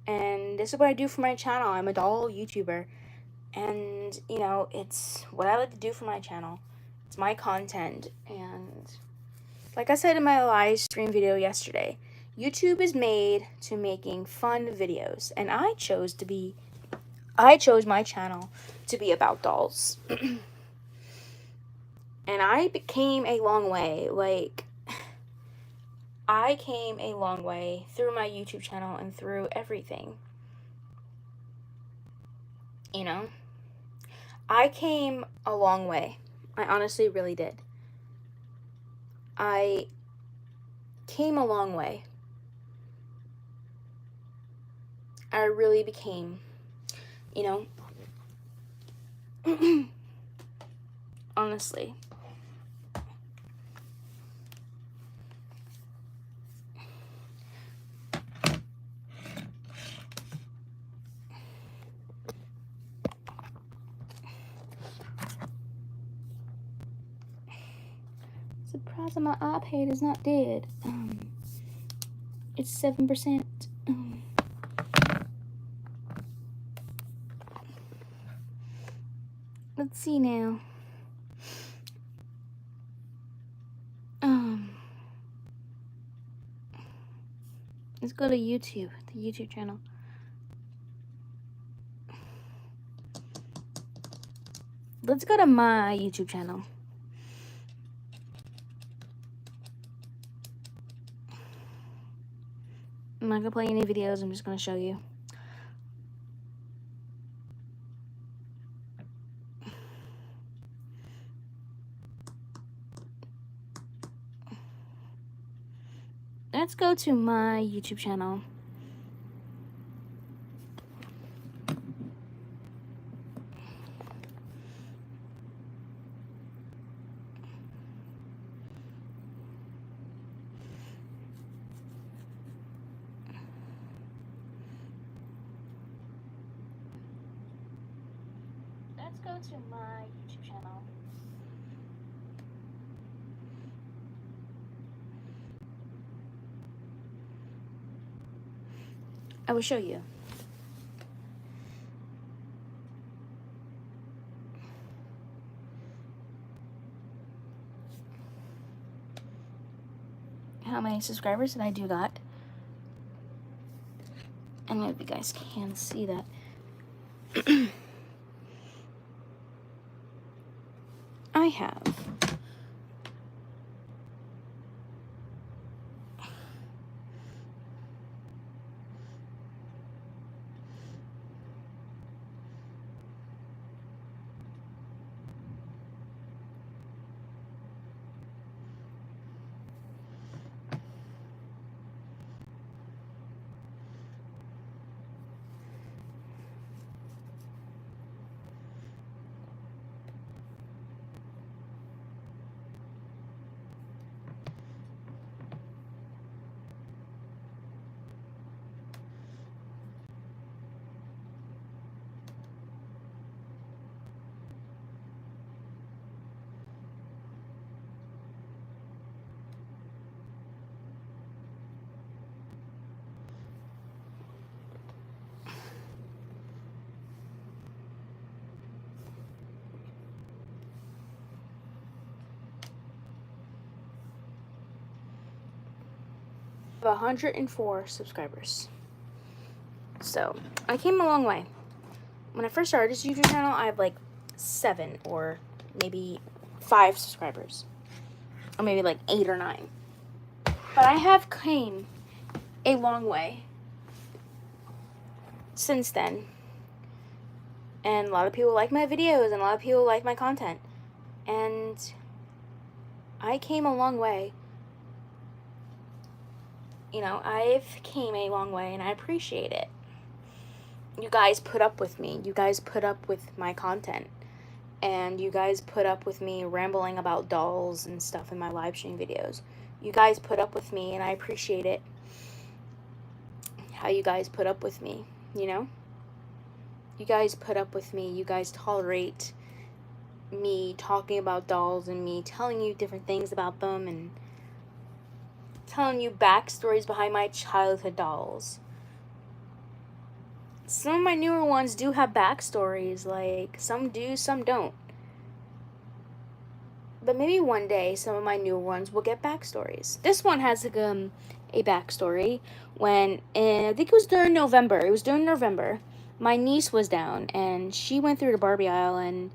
And this is what I do for my channel. I'm a doll YouTuber. And, you know, it's what I like to do for my channel. It's my content. And Like I said in my live stream video yesterday, YouTube is made to making fun videos, and I chose my channel to be about dolls. And I came a long way. Like, I came a long way through my YouTube channel and through everything. You know? I came a long way. I honestly really did. I came a long way. I really became, you know, honestly. Surprised that my iPad is not dead. It's 7%. Let's see now. Let's go to YouTube, the YouTube channel. Let's go to my YouTube channel. I'm not gonna play any videos, I'm just gonna show you. Let's go to my YouTube channel. Let's go to my YouTube channel. I will show you. How many subscribers that I do got. I don't know if you guys can see that. I have I have 104 subscribers. So, I came a long way. When I first started this YouTube channel, I had like 7 or maybe 5 subscribers. Or maybe like 8 or 9. But I have came a long way since then. And a lot of people like my videos and a lot of people like my content. And I came a long way. You know, I've came a long way and I appreciate it. You guys put up with me. You guys put up with my content. And you guys put up with me rambling about dolls and stuff in my live stream videos. You guys put up with me and I appreciate it. How you guys put up with me, you know? You guys put up with me. You guys tolerate me talking about dolls and me telling you different things about them and telling you backstories behind my childhood dolls. Some of my newer ones do have backstories, like some do, some don't. But maybe one day some of my newer ones will get backstories. This one has a backstory. When, I think it was during November. It was during November. My niece was down, and she went through the Barbie aisle, and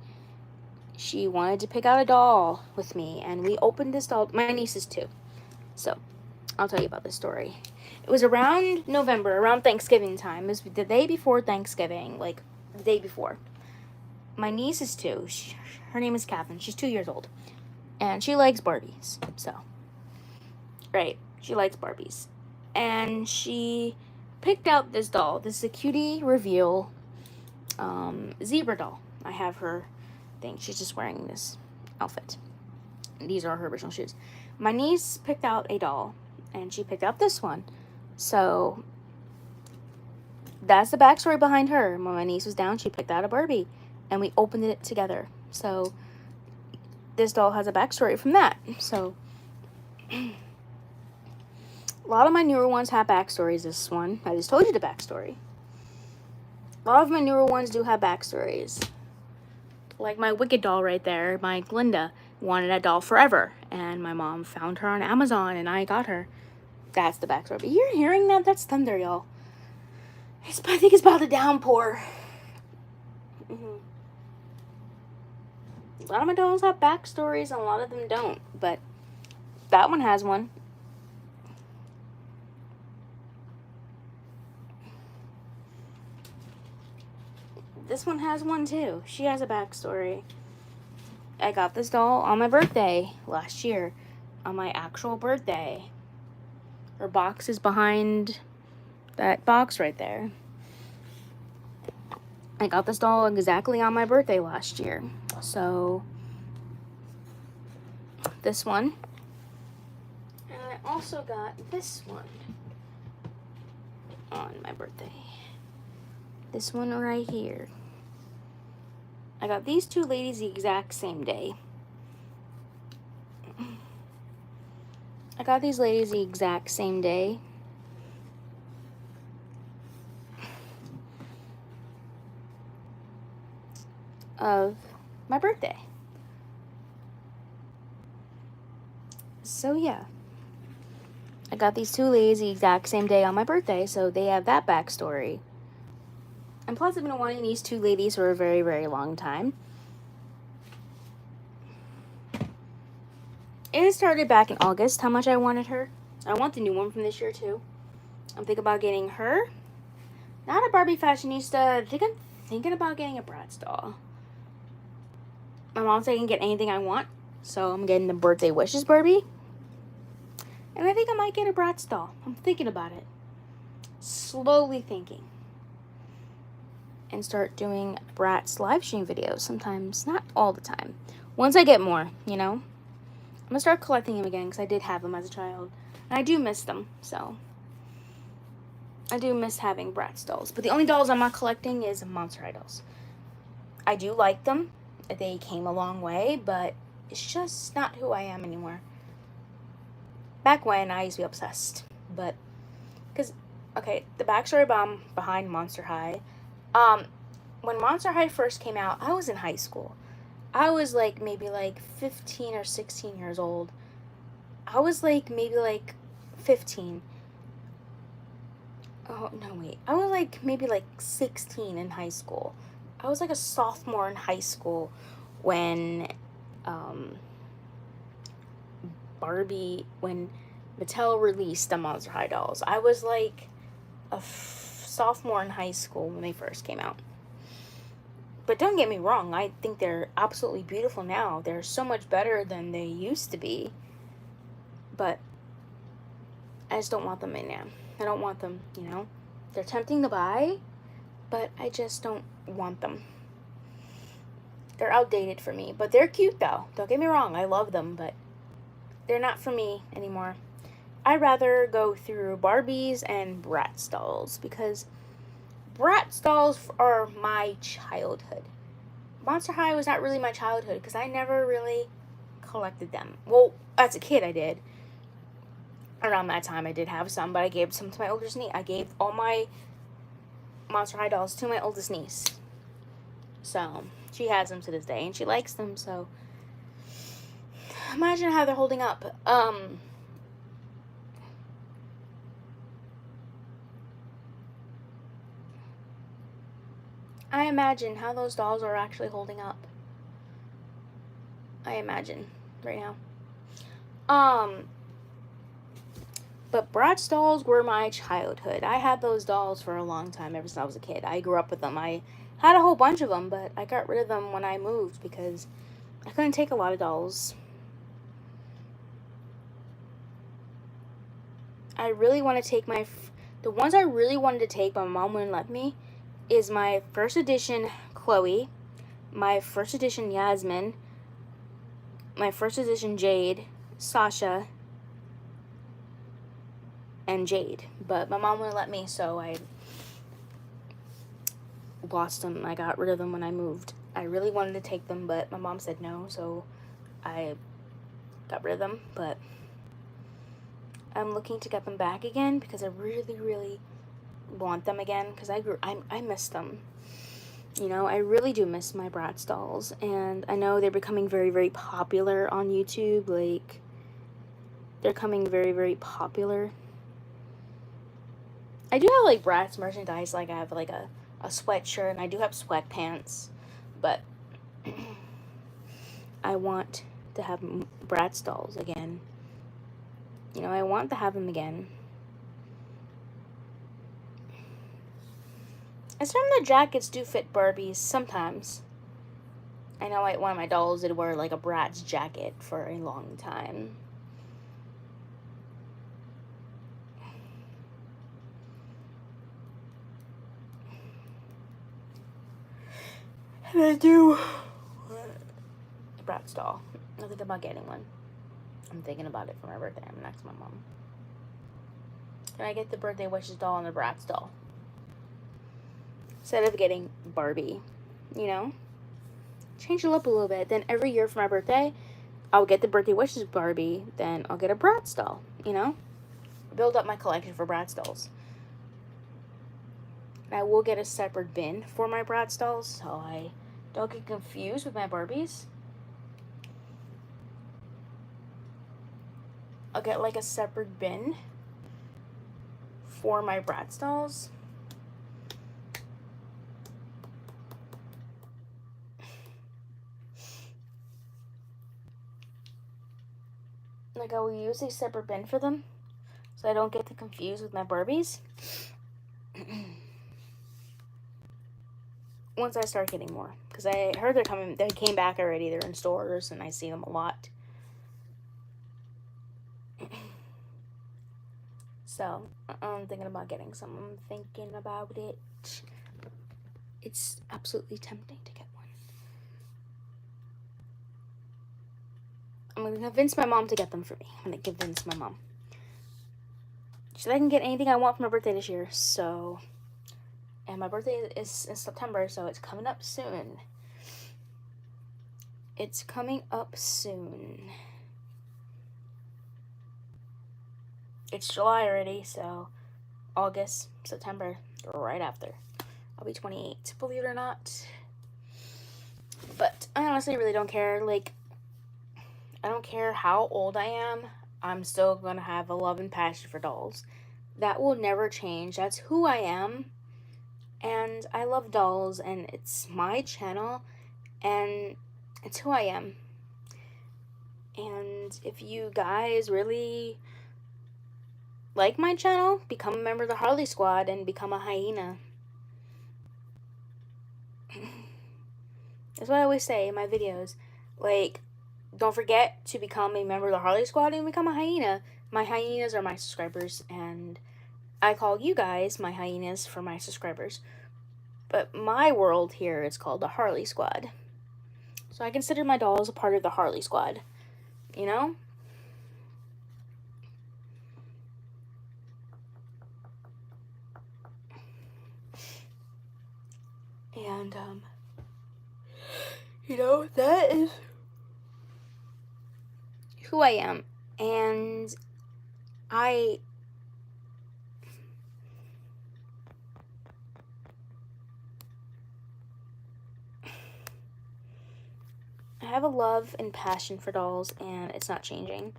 she wanted to pick out a doll with me, and we opened this doll. My niece is 2, so I'll tell you about this story. It was around November, around Thanksgiving time. It was the day before Thanksgiving, like the day before. My niece is 2. Her name is Catherine. She's 2 years old, and she likes Barbies. So, right, she likes Barbies, and she picked out this doll. This is a cutie reveal zebra doll. I have her thing. She's just wearing this outfit. And these are her original shoes. My niece picked out a doll, and she picked out this one. So that's the backstory behind her. When my niece was down, she picked out a Barbie, and we opened it together. So this doll has a backstory from that. So a lot of my newer ones have backstories. This one, I just told you the backstory. A lot of my newer ones do have backstories. Like my Wicked doll right there, my Glinda wanted that doll forever, and my mom found her on Amazon, and I got her. That's the backstory. But you're hearing that? That's thunder, y'all. I think it's about to downpour. A lot of my dolls have backstories, and a lot of them don't. But that one has one. This one has one too. She has a backstory. I got this doll on my birthday last year. On my actual birthday. Her box is behind that box right there. I got this doll exactly on my birthday last year. So, this one. And I also got this one on my birthday. This one right here. I got these 2 ladies the exact same day. I got these ladies the exact same day. Of my birthday. So yeah. I got these 2 ladies the exact same day on my birthday, so they have that backstory. And plus, I've been wanting these 2 ladies for a very, very long time. It started back in August, how much I wanted her. I want the new one from this year, too. I'm thinking about getting her. Not a Barbie fashionista. I'm thinking about getting a Bratz doll. My mom said I can get anything I want, so I'm getting the Birthday Wishes Barbie. And I think I might get a Bratz doll. I'm thinking about it. Slowly thinking. And start doing Bratz live stream videos sometimes, not all the time. Once I get more, you know. I'm going to start collecting them again because I did have them as a child. And I do miss them, so. I do miss having Bratz dolls. But the only dolls I'm not collecting is Monster High dolls. I do like them. They came a long way, but it's just not who I am anymore. Back when, I used to be obsessed. But, because, okay, the backstory behind Monster High. When Monster High first came out, I was in high school. I was maybe 15 or 16 years old. I was maybe 15. Oh, no, wait. I was maybe 16 in high school. I was a sophomore in high school when when Mattel released the Monster High dolls. I was a sophomore in high school when they first came out. But don't get me wrong, I think they're absolutely beautiful now. They're so much better than they used to be. But I just don't want them in now. I don't want them, you know. They're tempting to buy, but I just don't want them. They're outdated for me, but they're cute though. Don't get me wrong, I love them, but they're not for me anymore. I'd rather go through Barbies and Bratz dolls because Bratz dolls are my childhood. Monster High was not really my childhood because I never really collected them. Well, as a kid I did. Around that time I did have some, but I gave some to my oldest niece. I gave all my Monster High dolls to my oldest niece. So, she has them to this day, and she likes them, so imagine how they're holding up. I imagine how those dolls are actually holding up. I imagine right now. But Bratz dolls were my childhood. I had those dolls for a long time, ever since I was a kid. I grew up with them. I had a whole bunch of them, but I got rid of them when I moved because I couldn't take a lot of dolls. I really want to take the ones I really wanted to take, but my mom wouldn't let me, is my first edition Chloe, my first edition Yasmin, my first edition Jade, Sasha, and Jade. But my mom wouldn't let me, so I lost them. I got rid of them when I moved. I really wanted to take them, but my mom said no, so I got rid of them. But I'm looking to get them back again because I really, really want them again because I miss them. You know, I really do miss my Bratz dolls, and I know they're becoming very, very popular on YouTube. Like, they're coming very, very popular. I do have, like, Bratz merchandise. Like, I have, like, a sweatshirt, and I do have sweatpants, but I want to have Bratz dolls again. You know, I want to have them again. And some of the jackets do fit Barbies sometimes. I know one of my dolls did wear like a Bratz jacket for a long time. And I do a Bratz doll. I think about getting one. I'm thinking about it for my birthday. I'm gonna ask my mom. Can I get the birthday wishes doll and the Bratz doll? Instead of getting Barbie, you know? Change it up a little bit. Then every year for my birthday, I'll get the birthday wishes Barbie. Then I'll get a Bratz doll, you know? Build up my collection for Bratz dolls. And I will get a separate bin for my Bratz dolls so I don't get confused with my Barbies. I'll get like a separate bin for my Bratz dolls. Like, I will use a separate bin for them so I don't get confused with my Barbies. Once I start getting more, because I heard they came back already. They're in stores and I see them a lot. So I'm thinking about getting some. I'm thinking about it. It's absolutely tempting to get one. I'm gonna convince my mom to get them for me. I'm gonna convince my mom. She said I can get anything I want for my birthday this year. So, and my birthday is in September, so it's coming up soon. It's coming up soon. It's July already, so August, September, right after. I'll be 28, believe it or not. But I honestly really don't care. Like, I don't care how old I am. I'm still going to have a love and passion for dolls. That will never change. That's who I am. And I love dolls, and it's my channel, and it's who I am. And if you guys really like my channel, become a member of the Harley Squad and become a hyena. That's what I always say in my videos. Like, don't forget to become a member of the Harley Squad and become a hyena. My hyenas are my subscribers, and I call you guys my hyenas for my subscribers. But my world here is called the Harley Squad. So I consider my dolls a part of the Harley Squad. You know? And, you know, that is who I am. And I have a love and passion for dolls, and it's not changing.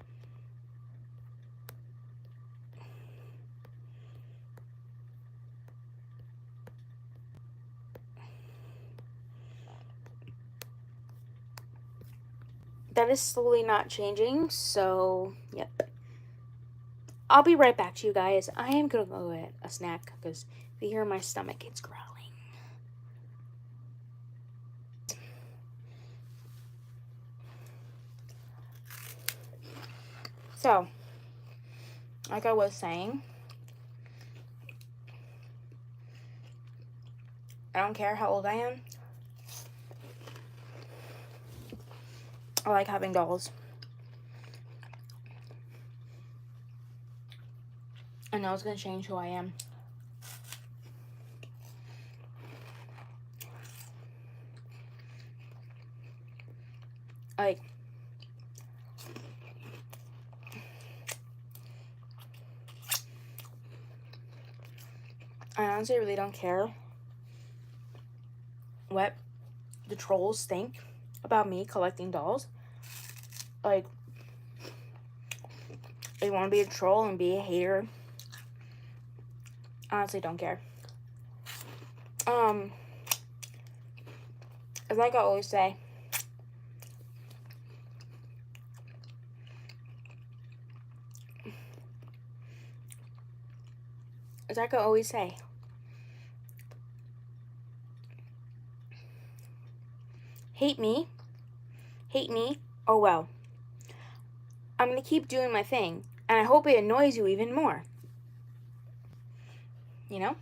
That is slowly not changing, so, yep. I'll be right back to you guys. I am gonna go get a snack, because if you hear my stomach, it's growling. So, like I was saying, I don't care how old I am. I like having dolls. I know it's gonna change who I am. Like, I honestly really don't care what the trolls think about me collecting dolls. Like, they want to be a troll and be a hater. Honestly, don't care. It's like I always say. It's like I always say. Hate me, oh well. I'm gonna keep doing my thing, and I hope it annoys you even more. You know?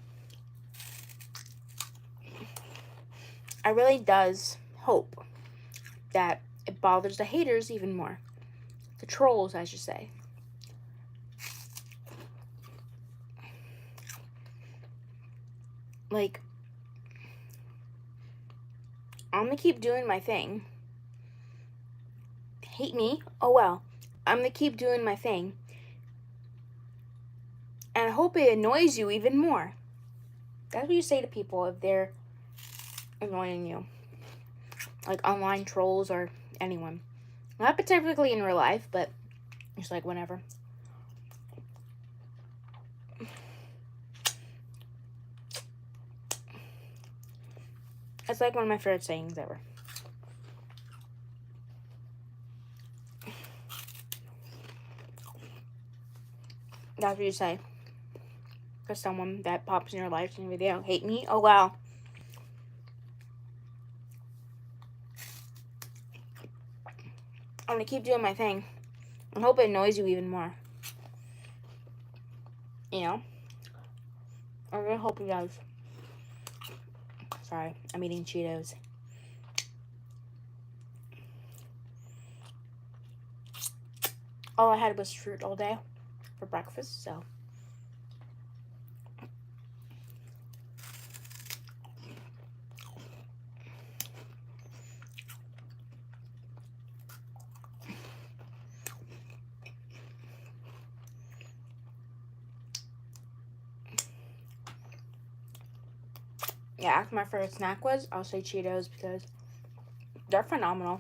I really does hope that it bothers the haters even more. The trolls, I should say. Like, I'm gonna keep doing my thing. Hate me? Oh well. I'm gonna keep doing my thing. And I hope it annoys you even more. That's what you say to people if they're annoying you. Like online trolls or anyone. Not particularly in real life, but it's like whenever. It's like one of my favorite sayings ever. That's what you say. Because someone that pops in your life in a video, hate me? Oh wow. I'm gonna keep doing my thing. I hope it annoys you even more. You know? I really hope it does. Sorry, I'm eating Cheetos. All I had was fruit all day for breakfast, so. Yeah, after my favorite snack was, I'll say Cheetos because they're phenomenal.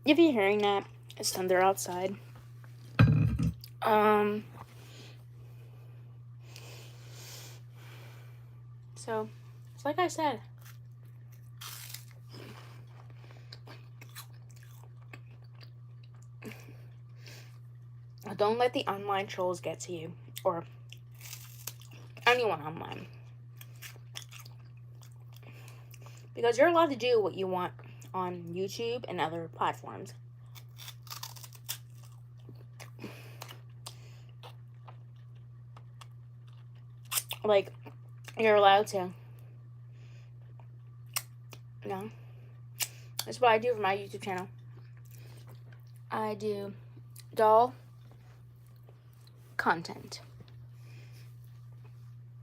If you're hearing that, it's thunder outside. So, it's like I said. Don't let the online trolls get to you, or anyone online. Because you're allowed to do what you want on YouTube and other platforms. Like, you're allowed to You know? That's what I do for my YouTube channel. I do doll content.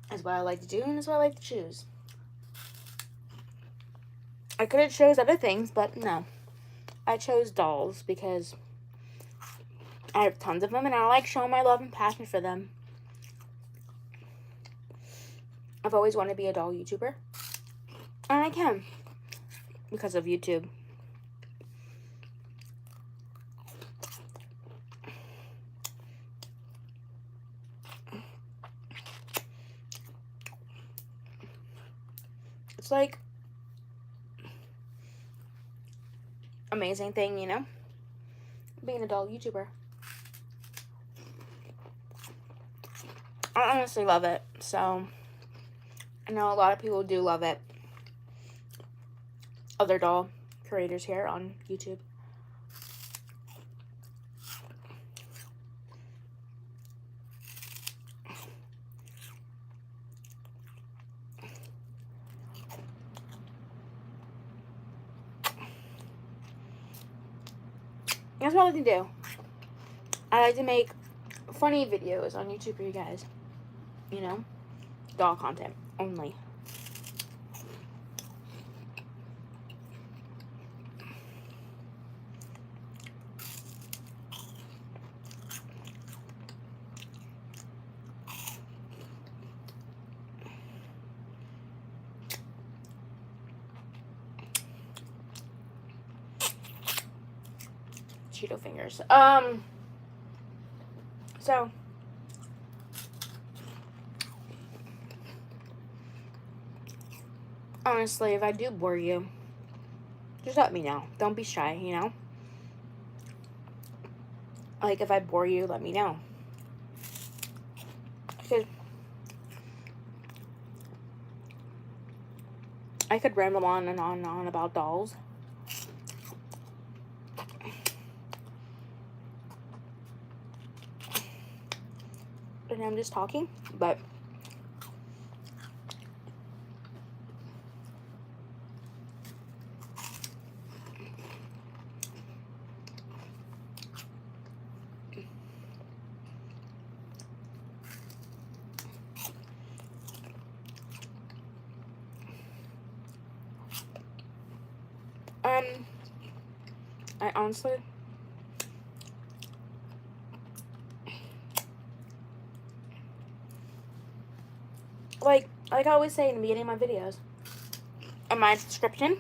That's what I like to do, and that's what I like to choose. I could have chose other things, but no. I chose dolls because I have tons of them, and I like showing my love and passion for them. I've always wanted to be a doll YouTuber, and I can because of YouTube. It's like amazing thing, you know, being a doll YouTuber. I honestly love it. So I know a lot of people do love it. Other doll creators here on YouTube. That's what I like to do. I like to make funny videos on YouTube for you guys. You know, doll content only. Cheeto fingers. So honestly, if I do bore you, just let me know. Don't be shy, you know? Like, if I bore you, let me know. Because I could ramble on and on and on about dolls. And I'm just talking, but I honestly like I always say in the beginning of my videos, in my description,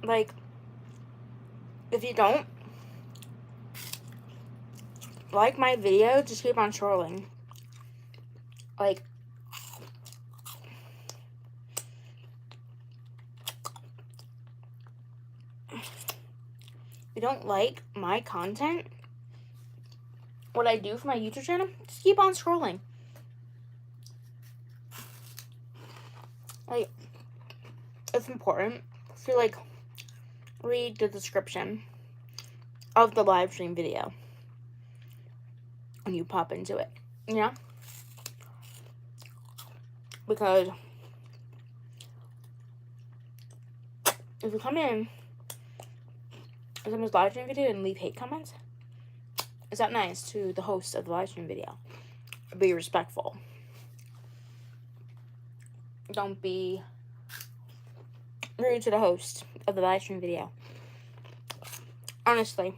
like, if you don't like my video, just keep on scrolling. Like, if you don't like my content, what I do for my YouTube channel, just keep on scrolling. Like, it's important to, like, read the description of the live stream video when you pop into it, you know? Because if you come in someone's live stream video and leave hate comments, it's not nice to the host of the live stream video. Be respectful. Don't be rude to the host of the live stream video. Honestly.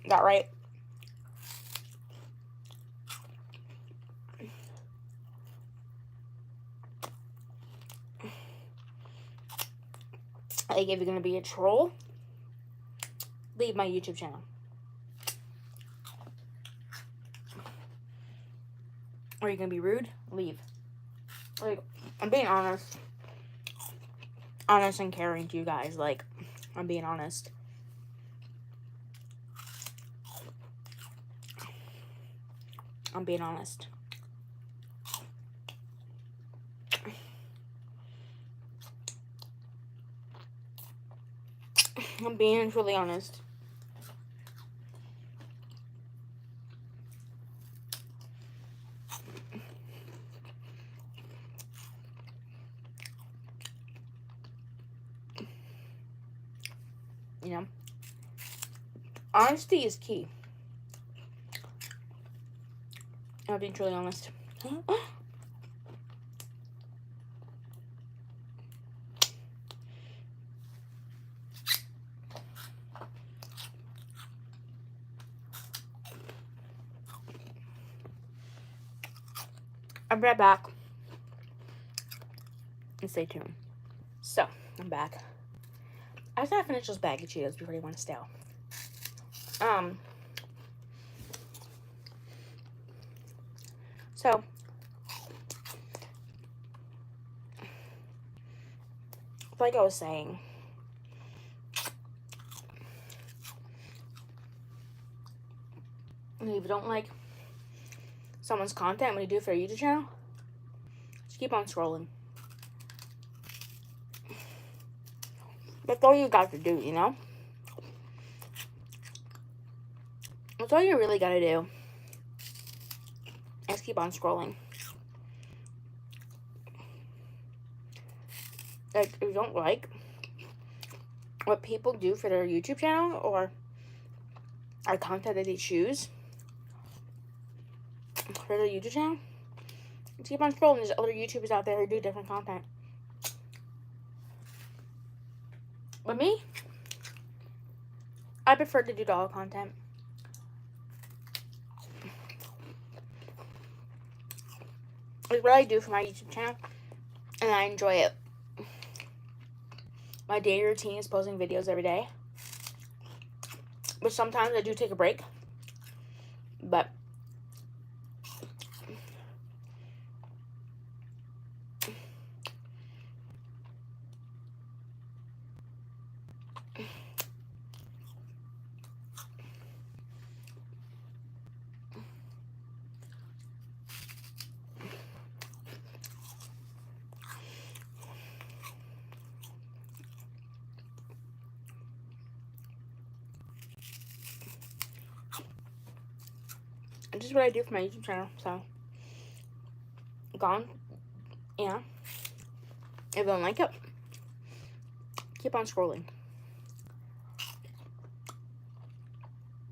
Got right? Like, if you're gonna be a troll, leave my YouTube channel. Or you're gonna be rude, leave. Like, I'm being honest. Honest and caring to you guys. Like, I'm being honest. I'm being honest. I'm being truly honest. you know. Honesty is key. I'll be truly honest. I'll be right back. And stay tuned. So, I'm back. I just gotta finish this bag of Cheetos before they want to stale. So, like I was saying, if you don't like someone's content when you do it for a YouTube channel, just keep on scrolling. That's all you got to do, you know? That's all you really gotta do. Just keep on scrolling. Like, if you don't like what people do for their YouTube channel or our content that they choose for their YouTube channel, just keep on scrolling. There's other YouTubers out there who do different content. But me, I prefer to do dog content. It's what I do for my YouTube channel, and I enjoy it. My daily routine is posting videos every day. But sometimes I do take a break. But this is what I do for my YouTube channel. So, gone. Yeah. If you don't like it, keep on scrolling.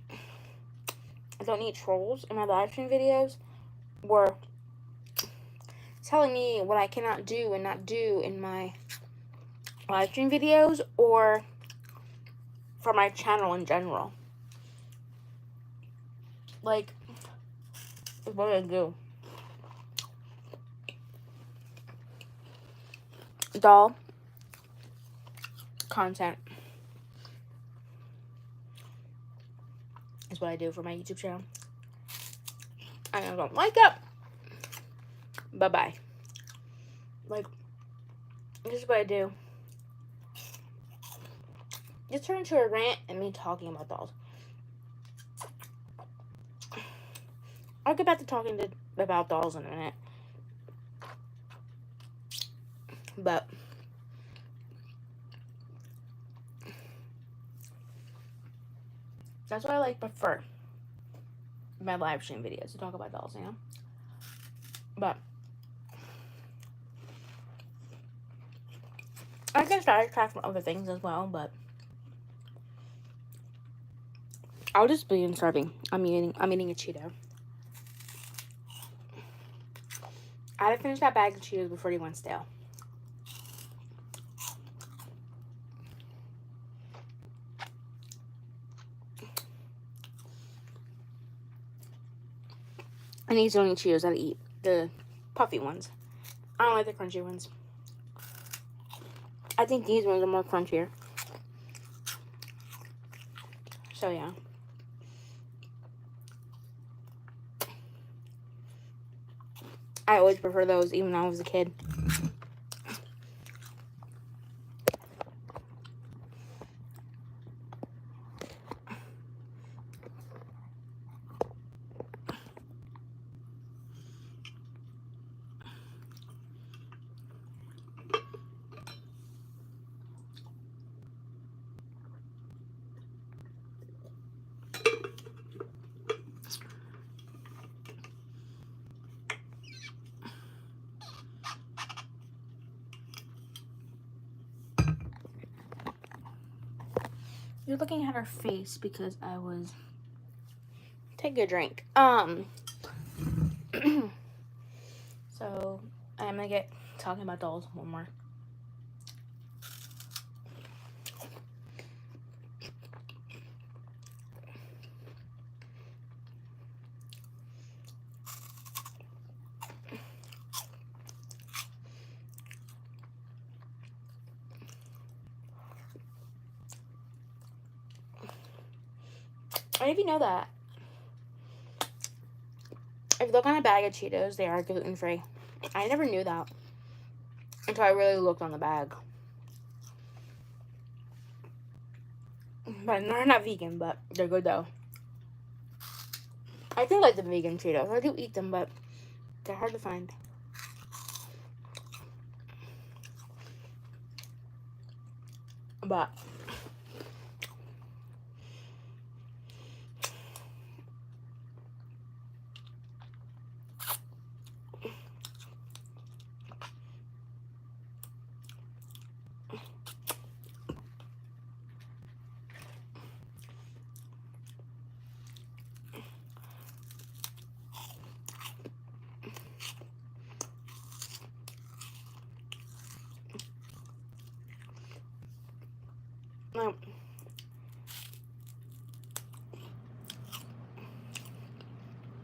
I don't need trolls in my live stream videos or telling me what I cannot do and not do in my live stream videos or for my channel in general. Like, what do I do? Doll content is what I do for my YouTube channel. And I don't like it. Bye-bye. Like, this is what I do. Just turn into a rant and me talking about dolls. I'll get back to talking about dolls in a minute. But that's what I prefer my live stream videos, to talk about dolls, you know? But I guess I track from other things as well, but I'll just be starving. I'm eating a Cheeto. I had to finish that bag of Cheetos before they went stale. And these are the only Cheetos that I eat. The puffy ones. I don't like the crunchy ones. I think these ones are more crunchier. So, yeah. I always prefer those, even when I was a kid. You're looking at her face because I was... Take a drink. So, I'm gonna get talking about dolls one more. I don't know if you know that. If you look on a bag of Cheetos, they are gluten-free. I never knew that until I really looked on the bag. But they're not vegan, but they're good though. I do like the vegan Cheetos. I do eat them, but they're hard to find. But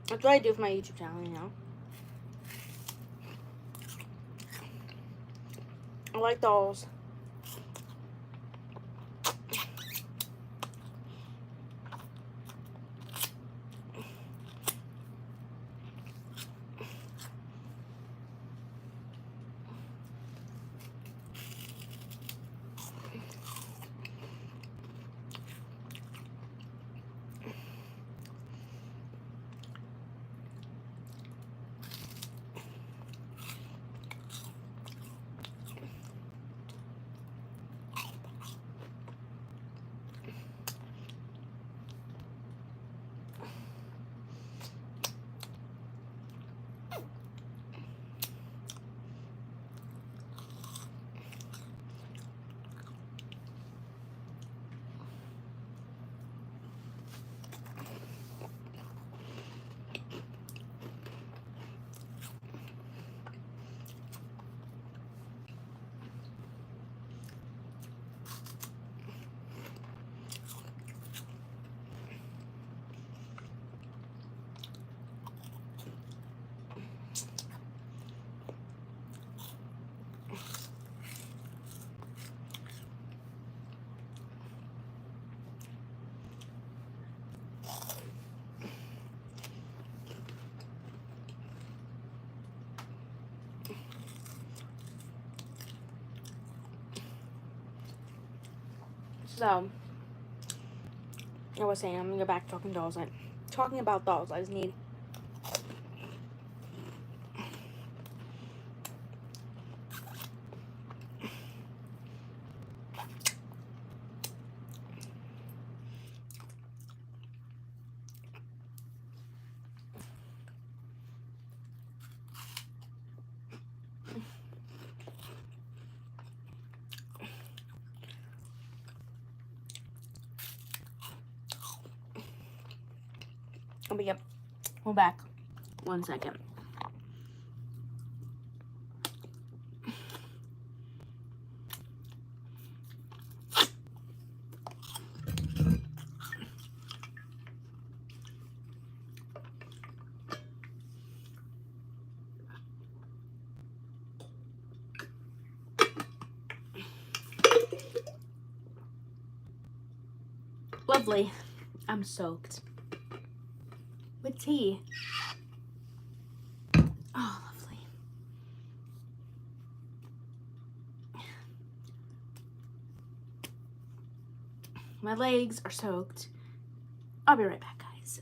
that's what I do for my YouTube channel, you know. I like dolls. So, I was saying, I'm gonna go back to talking dolls. Talking about dolls, I just need... But yep, we're back. 1 second. Lovely. I'm soaked. With tea. Oh, lovely. My legs are soaked. I'll be right back, guys.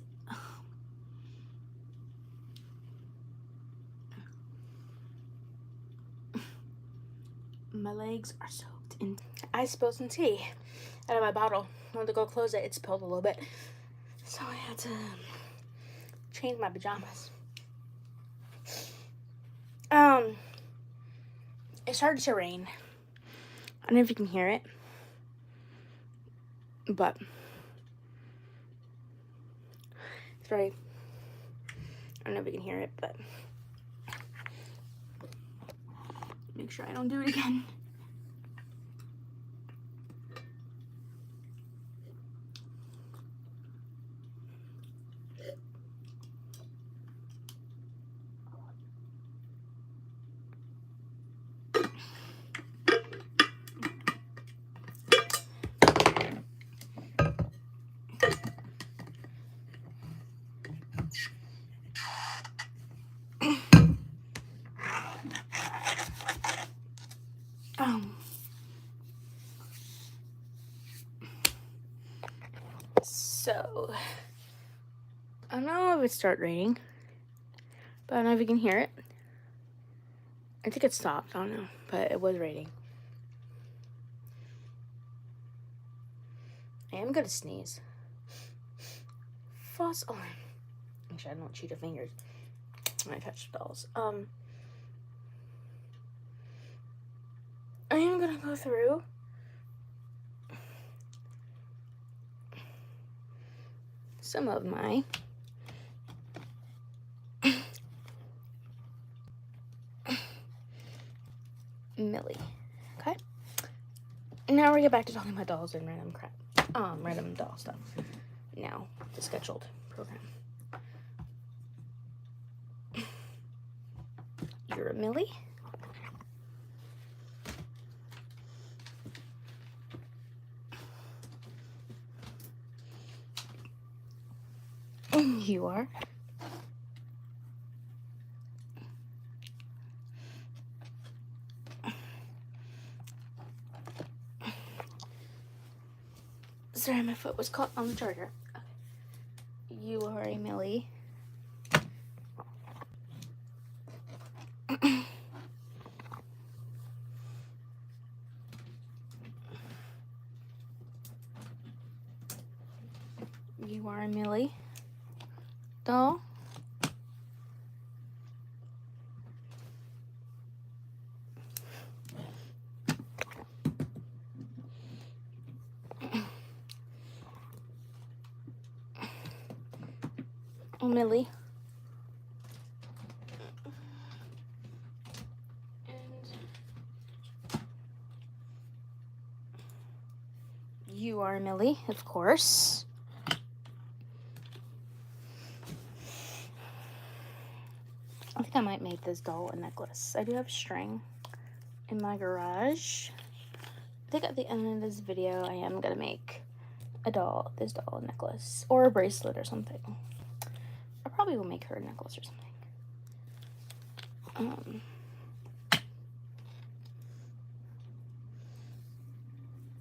My legs are soaked. And I spilled some tea out of my bottle. I went to go close it. It spilled a little bit. So I had to change my pajamas. It started to rain. I don't know if you can hear it. But it's very, I don't know if you can hear it, but make sure I don't do it again. So, I don't know if it started raining, but I don't know if you can hear it. I think it stopped, I don't know, but it was raining. I am gonna sneeze. Fossil. Make sure I don't chew your fingers when I touch the dolls. I am gonna go through some of my Millie. Okay? Now we get back to talking about dolls and random crap. Random doll stuff. Now, the scheduled program. You're a Millie. You are. Sorry, my foot was caught on the charger. Okay. You are a Millie. You are a Millie doll. Oh, Millie. And you are Millie, of course. I think I might make this doll a necklace. I do have string in my garage. I think at the end of this video, I am gonna make this doll a necklace or a bracelet or something. I probably will make her a necklace or something. I'm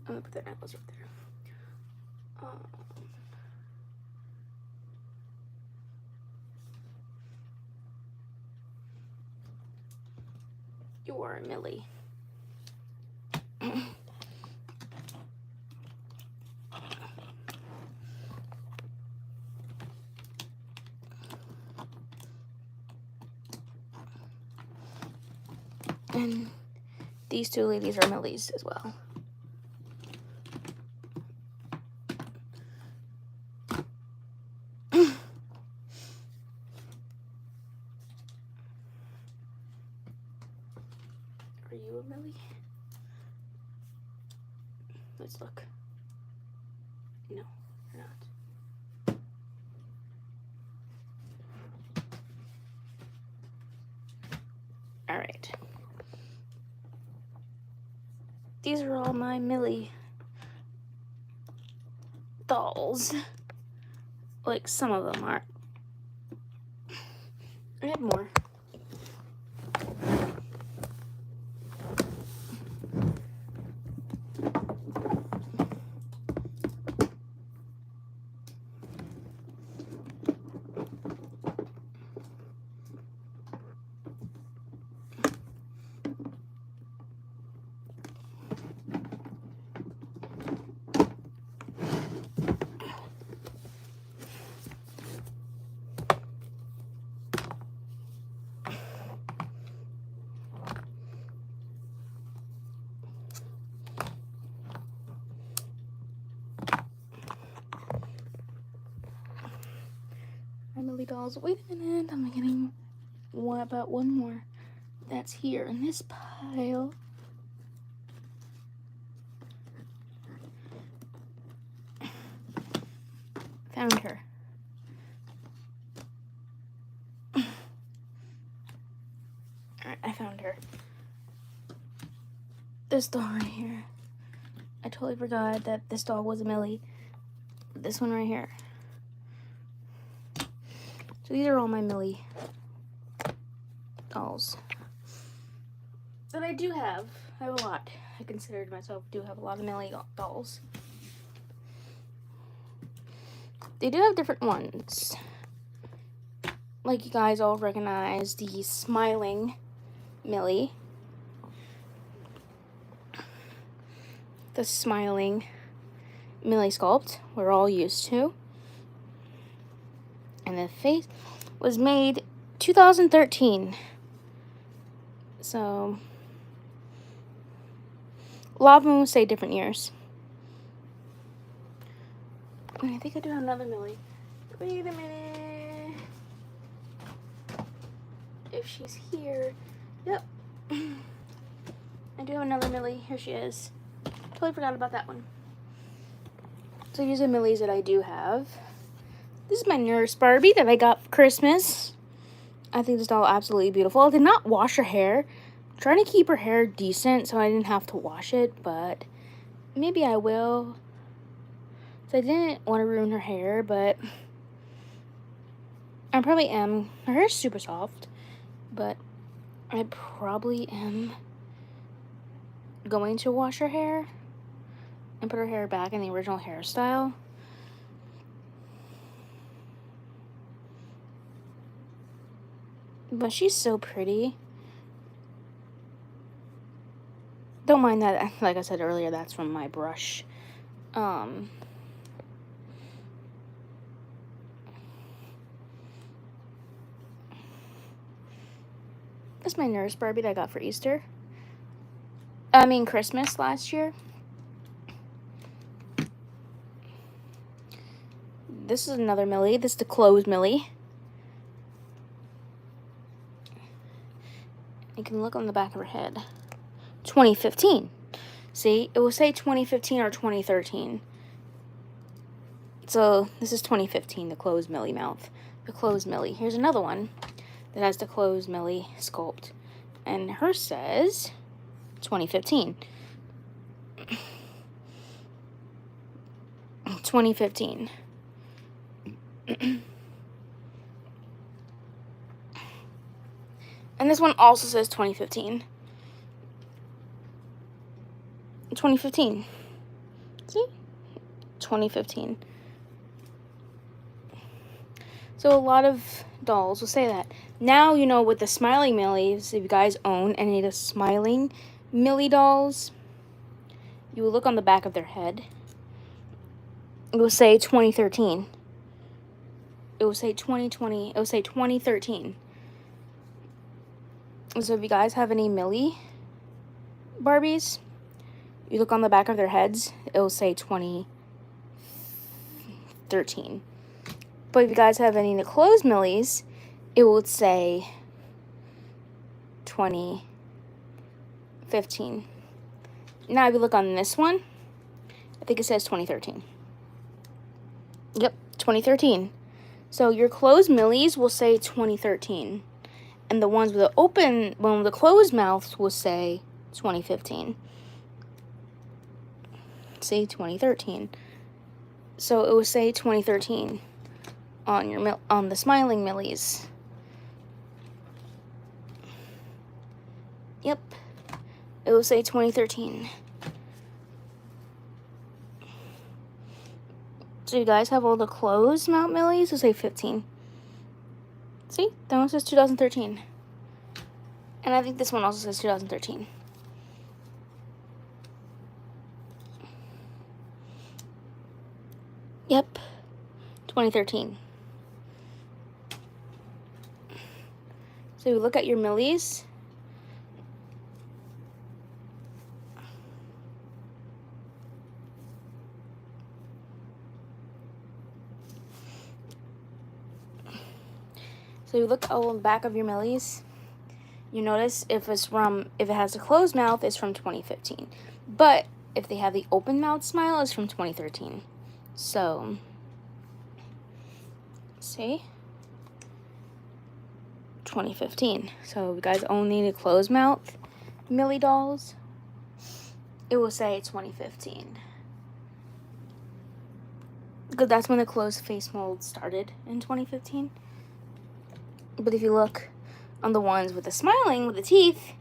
gonna put that necklace right there. You are a Millie. And these two ladies are Millies as well. Are you a Millie? Let's look. No, you're not. All right. These are all my Millie dolls. Like, some of them are. I have more. Barbie dolls. Wait a minute, I'm getting about one more that's here in this pile. Found her. Alright, I found her. This doll right here. I totally forgot that this doll was a Millie. This one right here. So these are all my Millie dolls that I do have. I have a lot. I considered myself do have a lot of Millie dolls. They do have different ones. Like you guys all recognize the smiling Millie. The smiling Millie sculpt we're all used to. And the face was made 2013. So a lot of them will say different years. And I think I do have another Millie. Wait a minute. If she's here. Yep. I do have another Millie. Here she is. Totally forgot about that one. So these are Millies that I do have. This is my nurse Barbie that I got for Christmas. I think this doll is absolutely beautiful. I did not wash her hair. I'm trying to keep her hair decent so I didn't have to wash it, but maybe I will. So I didn't want to ruin her hair, but I probably am. Her hair is super soft, but I probably am going to wash her hair and put her hair back in the original hairstyle. But she's so pretty. Don't mind that, like I said earlier, that's from my brush. That's my nurse Barbie that I got for Easter. Christmas last year. This is another Millie. This is the clothes Millie. You can look on the back of her head. 2015. See, it will say 2015 or 2013. So this is 2015, the clothes Millie mouth. The clothes Millie. Here's another one that has the clothes Millie sculpt. And hers says 2015. 2015. And this one also says 2015. 2015. See? 2015. So a lot of dolls will say that. Now, you know, with the smiling Millies, if you guys own any of the smiling Millie dolls, you will look on the back of their head. It will say 2013. It will say 2020. It will say 2013. So if you guys have any Millie Barbies, you look on the back of their heads, it will say 2013. But if you guys have any of the clothes Millies, it will say 2015. Now if you look on this one, I think it says 2013. Yep, 2013. So your closed Millies will say 2013. And the ones with the open, one with the closed mouths will say 2015. Say 2013. So it will say 2013 on your on the smiling Millies. Yep. It will say 2013. So you guys have all the closed mouth Millies, will say 15. See? That one says 2013. And I think this one also says 2013. Yep. 2013. So you look at your Millies. So you look on the back of your Millies, you notice if it has a closed mouth, it's from 2015. But if they have the open mouth smile, it's from 2013. So, see? 2015. So if you guys only need a closed mouth Millie dolls, it will say 2015. Because that's when the closed face mold started, in 2015. But if you look on the ones with the smiling, with the teeth,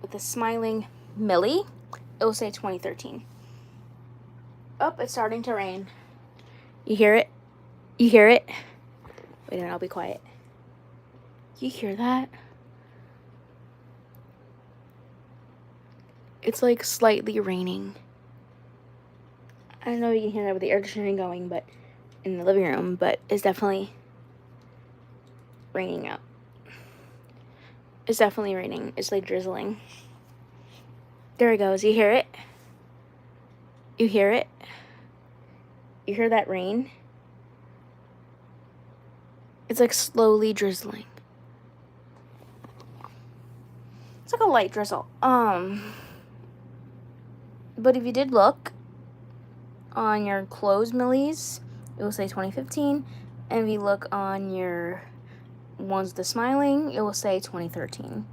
with the smiling Millie, it will say 2013. Oh, it's starting to rain. You hear it? You hear it? Wait a minute, I'll be quiet. You hear that? It's like slightly raining. I don't know if you can hear that with the air conditioning going, but in the living room, but it's definitely raining out. It's definitely raining. It's like drizzling. There it goes. You hear it? You hear it? You hear that rain? It's like slowly drizzling. It's like a light drizzle. But if you did look on your closed Millies, it will say 2015. And if you look on your ones with the smiling, it will say 2013.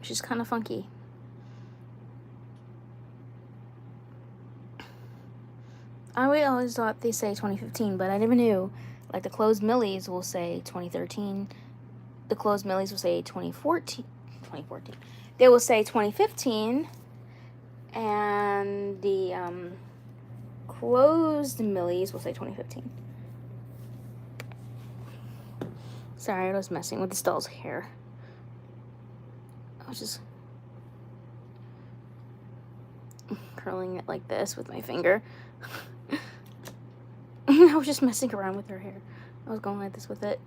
Which is kind of funky. I always thought they say 2015, but I never knew. Like the closed Millies will say 2013. The closed Millies will say 2014. They will say 2015. And the closed Millies will say 2015. Sorry, I was messing with this doll's hair. I was just curling it like this with my finger. I was just messing around with her hair. I was going like this with it.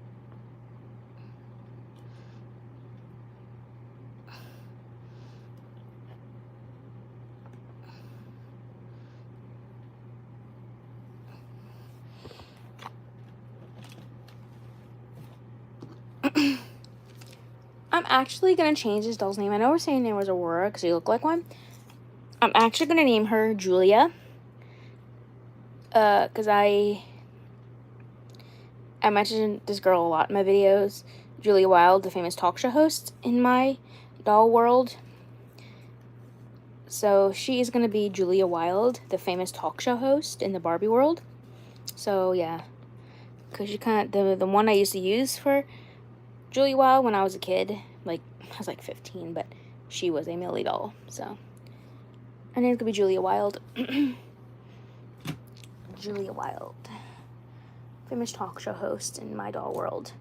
I'm actually going to change this doll's name. I know we're saying it was Aurora because you look like one. I'm actually going to name her Julia. Because I mentioned this girl a lot in my videos. Julia Wild, the famous talk show host in my doll world. So she is going to be Julia Wild, the famous talk show host in the Barbie world. So yeah. Because you kind of, the one I used to use for Julia Wild when I was a kid, like, I was like 15, but she was a Millie doll, so. Her name's gonna be Julia Wild. Julia Wild. Famous talk show host in my doll world.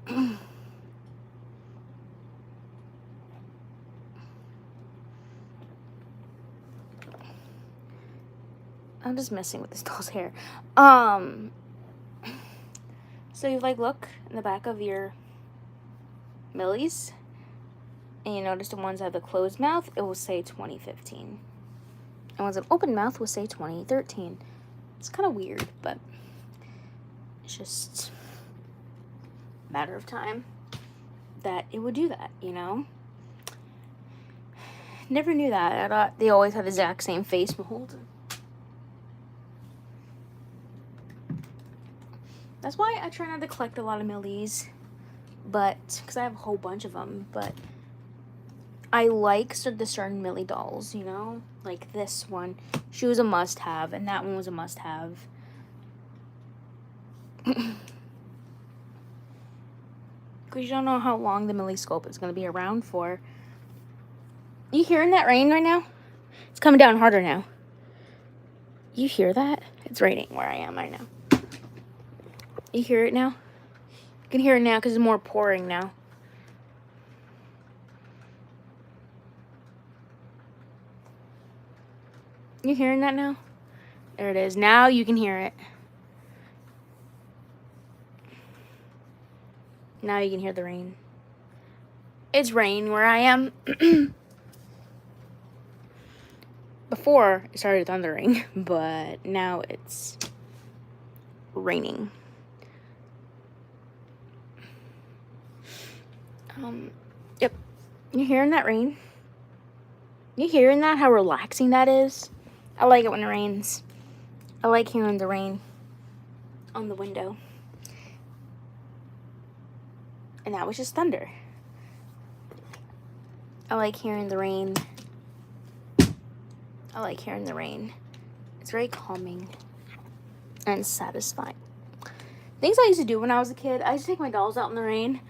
I'm just messing with this doll's hair. So you like look in the back of your Millies, and you notice the ones that have the closed mouth, it will say 2015. And ones with open mouth will say 2013. It's kind of weird, but it's just a matter of time that it would do that, you know? Never knew that. I thought they always had the exact same face mold. That's why I try not to collect a lot of Millies, but because I have a whole bunch of them. But I like the certain Millie dolls, you know, like this one. She was a must-have, and that one was a must-have. Because you don't know how long the Millie scope is going to be around for. You hearing that rain right now? It's coming down harder now. You hear that? It's raining where I am right now. You hear it now? You can hear it now because it's more pouring now. You hearing that now? There it is. Now you can hear it. Now you can hear the rain. It's rain where I am. Before, it started thundering, but now it's raining. Yep. You hearing that rain? You hearing that? How relaxing that is? I like it when it rains. I like hearing the rain on the window. And that was just thunder. I like hearing the rain. I like hearing the rain. It's very calming and satisfying. Things I used to do when I was a kid, I used to take my dolls out in the rain.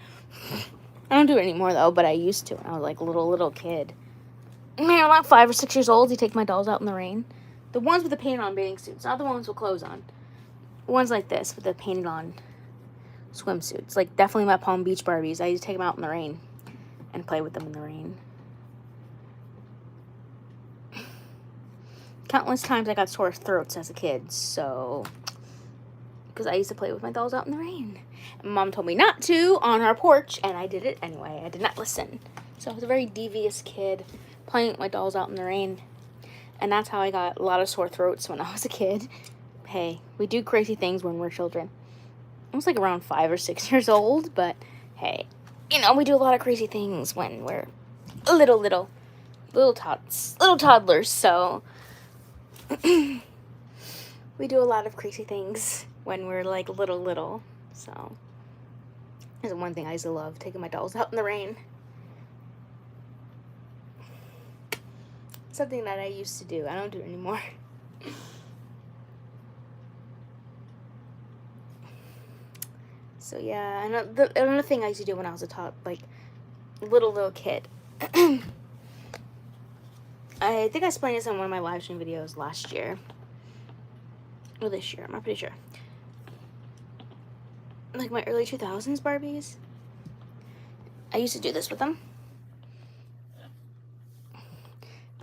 I don't do it anymore though, but I used to when I was like a little kid. Man, like 5 or 6 years old, you take my dolls out in the rain. The ones with the painted on bathing suits, not the ones with clothes on. Ones like this with the painted on swimsuits. Like definitely my Palm Beach Barbies. I used to take them out in the rain and play with them in the rain. Countless times I got sore throats as a kid, so because I used to play with my dolls out in the rain. And Mom told me not to on our porch, and I did it anyway. I did not listen. So I was a very devious kid playing with my dolls out in the rain. And that's how I got a lot of sore throats when I was a kid. Hey, we do crazy things when we're children. I was like around 5 or 6 years old, but hey, you know, we do a lot of crazy things when we're little toddlers, so we do a lot of crazy things when we're like little. So there's one thing I used to love, taking my dolls out in the rain. Something that I used to do. I don't do it anymore. So yeah, and another thing I used to do when I was a little kid. I think I explained this in one of my live stream videos last year. Or this year, I'm pretty sure. Like my early 2000s Barbies. I used to do this with them.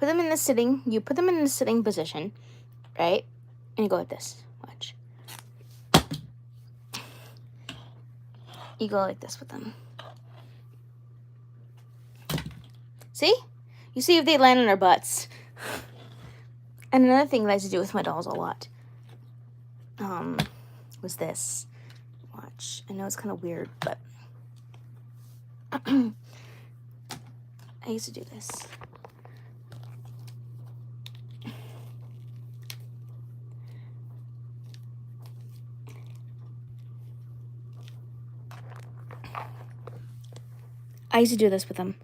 You put them in the sitting position, right? And you go like this. Watch. You go like this with them. See? You see if they land on their butts. And another thing that I used to do with my dolls a lot was this. Watch. I know it's kind of weird, but I used to do this. I used to do this with them.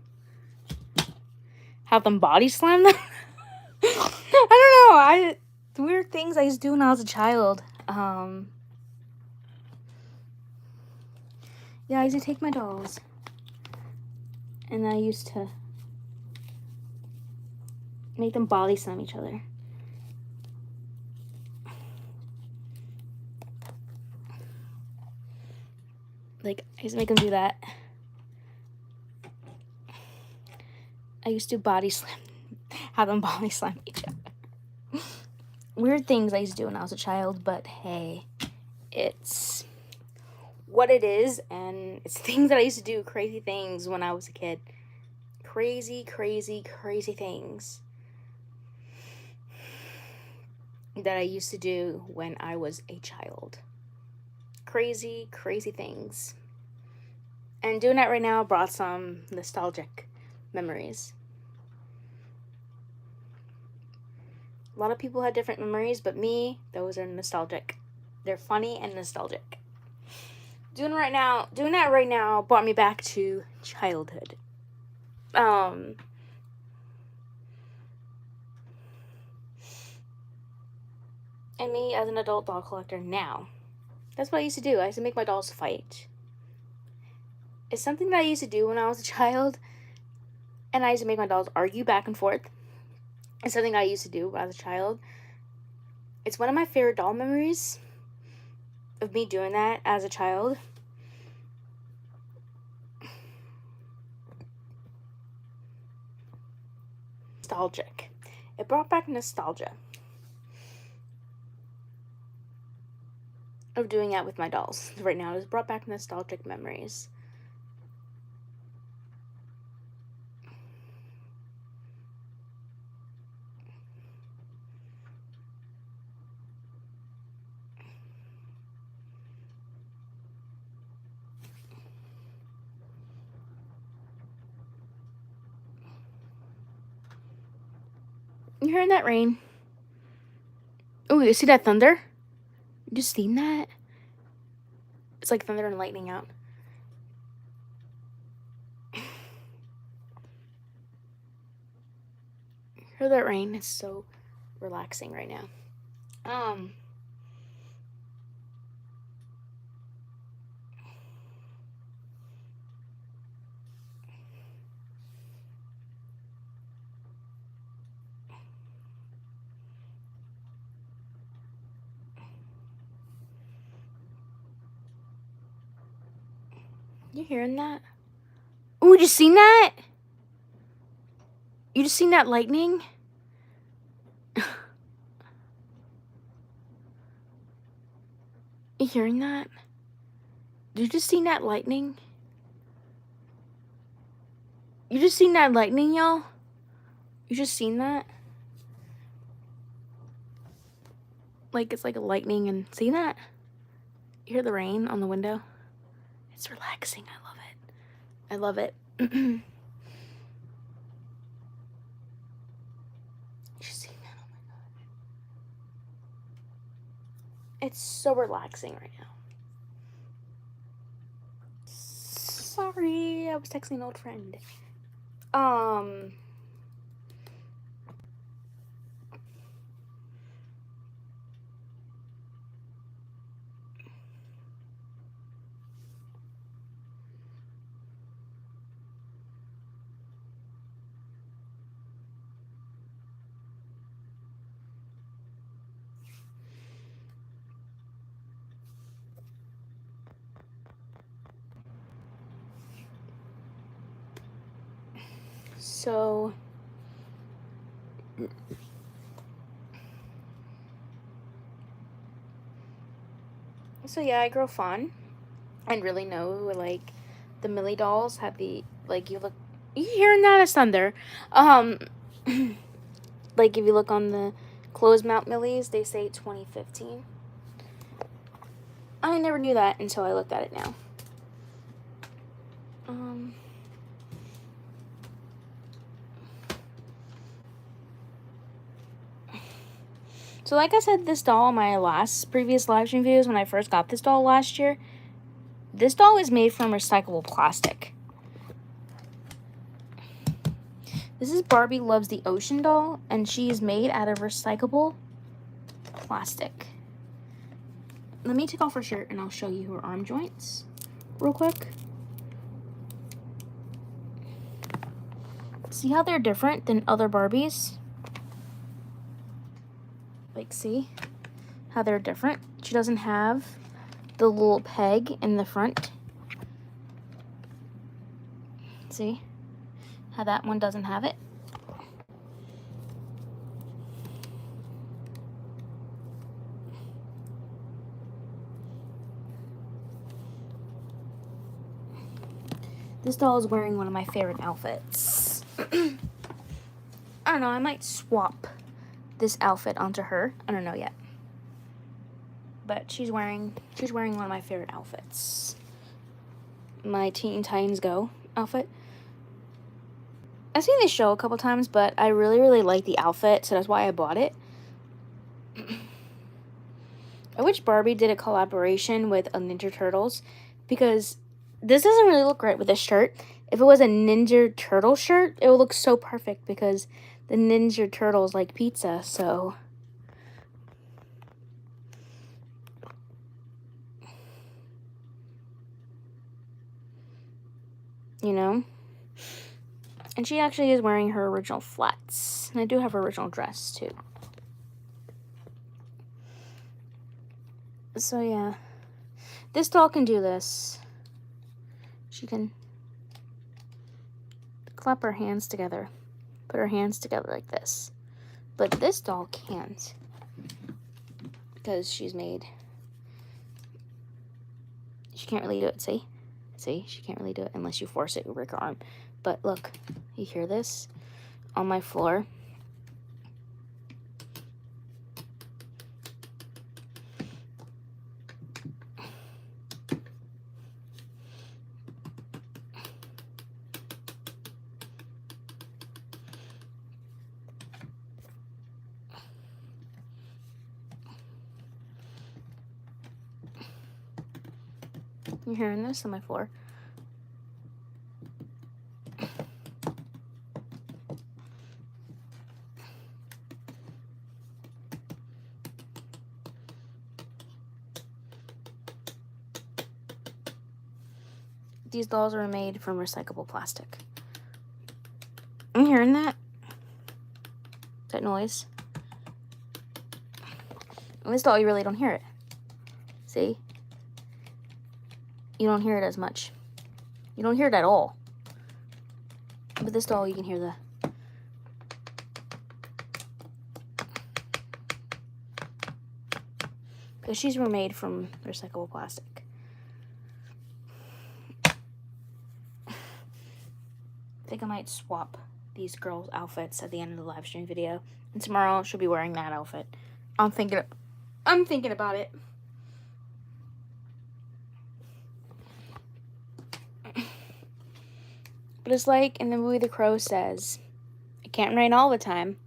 Have them body slam them. I don't know. The weird things I used to do when I was a child. Yeah, I used to take my dolls, and I used to make them body slam each other. Like, I used to make them do that. I used to body slam, have them body slam each other. Weird things I used to do when I was a child, but hey, it's what it is, and it's things that I used to do, crazy things when I was a kid. Crazy things that I used to do when I was a child. Crazy things. And doing that right now brought some nostalgic memories. A lot of people had different memories, but me, those are nostalgic. They're funny and nostalgic. Doing that right now brought me back to childhood. And me as an adult doll collector now. That's what I used to do. I used to make my dolls fight. It's something that I used to do when I was a child, and I used to make my dolls argue back and forth. It's something I used to do when I was a child. It's one of my favorite doll memories of me doing that as a child. Nostalgic. It brought back nostalgia of doing that with my dolls right now. It's brought back nostalgic memories. You hearing that rain? Oh, you see that thunder? You just seen that? It's like thunder and lightning out. Hear that rain? It's so relaxing right now. You hearing that? Oh, you just seen that? You just seen that lightning? You hearing that? Did you just seen that lightning? You just seen that lightning, y'all? You just seen that? Like, it's like a lightning and... See that? You hear the rain on the window? It's relaxing. I love it. I love it. You seen that? Oh my god. It's so relaxing right now. Sorry, I was texting an old friend. So yeah, I grow fond and really know, like, the Millie dolls have the, like, you hearing that? It's thunder. Like, if you look on the closed mount Millies, they say 2015. I never knew that until I looked at it now. So like I said, this doll in my previous live stream videos, when I first got this doll last year, this doll is made from recyclable plastic. This is Barbie Loves the Ocean doll, and she is made out of recyclable plastic. Let me take off her shirt and I'll show you her arm joints real quick. See how they're different than other Barbies? Like, see how they're different? She doesn't have the little peg in the front. See how that one doesn't have it? This doll is wearing one of my favorite outfits. I don't know, I might swap this outfit onto her. I don't know yet. But she's wearing one of my favorite outfits. My Teen Titans Go outfit. I've seen this show a couple times, but I really, really like the outfit, so that's why I bought it. I wish Barbie did a collaboration with a Ninja Turtles, because this doesn't really look right with this shirt. If it was a Ninja Turtle shirt, it would look so perfect, because the Ninja Turtles like pizza, so... You know? And she actually is wearing her original flats. And I do have her original dress, too. So, yeah. This doll can do this. She can clap her hands together. Put her hands together like this. But this doll can't. Because she's made... She can't really do it, see? See? She can't really do it unless you force it, you break her arm. But look, you hear this? On my floor. You're hearing this on my floor. These dolls are made from recyclable plastic. I'm hearing that. That noise. And this doll, you really don't hear it. See? You don't hear it as much. You don't hear it at all. But this doll, you can hear the... Because she's were made from recyclable plastic. I think I might swap these girls' outfits at the end of the live stream video. And tomorrow she'll be wearing that outfit. I'm thinking about it. But it's like in the movie The Crow says, it can't rain all the time.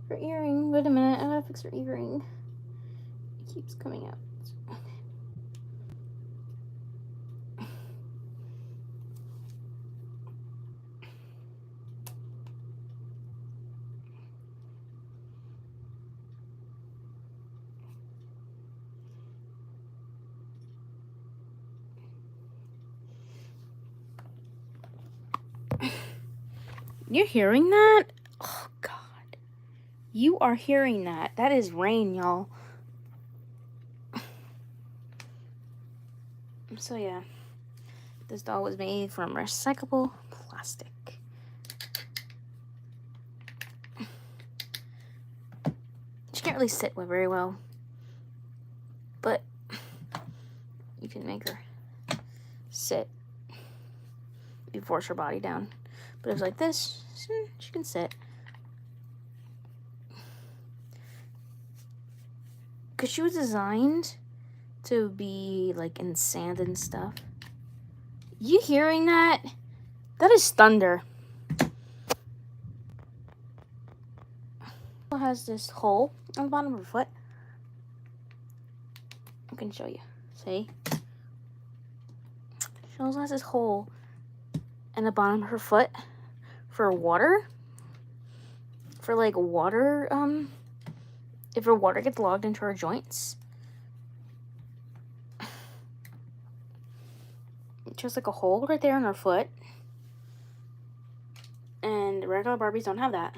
Her earring. Wait a minute. I gotta fix her earring. It keeps coming out. You're hearing that? Oh, God. You are hearing that. That is rain, y'all. So, yeah. This doll was made from recyclable plastic. She can't really sit very well. But you can make her sit. You force her body down. But if it's like this, she can sit. Because she was designed to be like in sand and stuff. You hearing that? That is thunder. It has this hole on the bottom of her foot. I can show you. See? She also has this hole in the bottom of her foot for water. For like water, if her water gets logged into her joints. Just like a hole right there in her foot. And regular Barbies don't have that.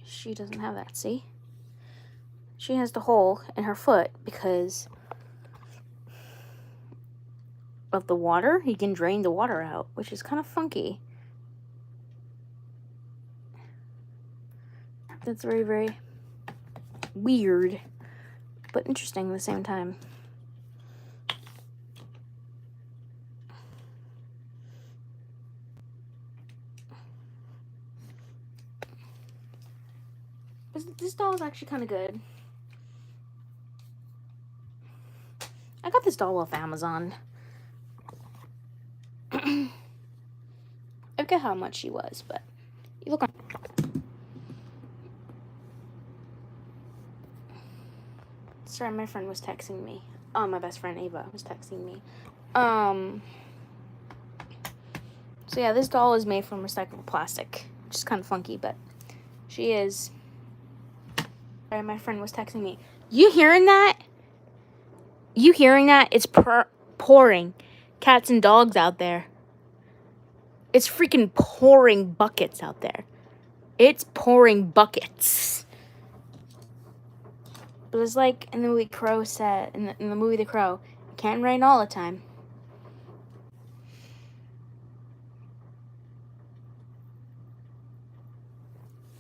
She doesn't have that, see? She has the hole in her foot because of the water. You can drain the water out, which is kind of funky. That's very, very weird, but interesting at the same time. This doll is actually kind of good. I got this doll off Amazon. I forget how much she was, but you look on. Sorry, my friend was texting me. My best friend Ava was texting me. So yeah, this doll is made from recycled plastic, which is kind of funky, but she is. Sorry, my friend was texting me. You hearing that? You hearing that? It's pouring cats and dogs out there. It's freaking pouring buckets out there. It's pouring buckets. But it's like in the movie Crow said, in the movie The Crow, it can't rain all the time.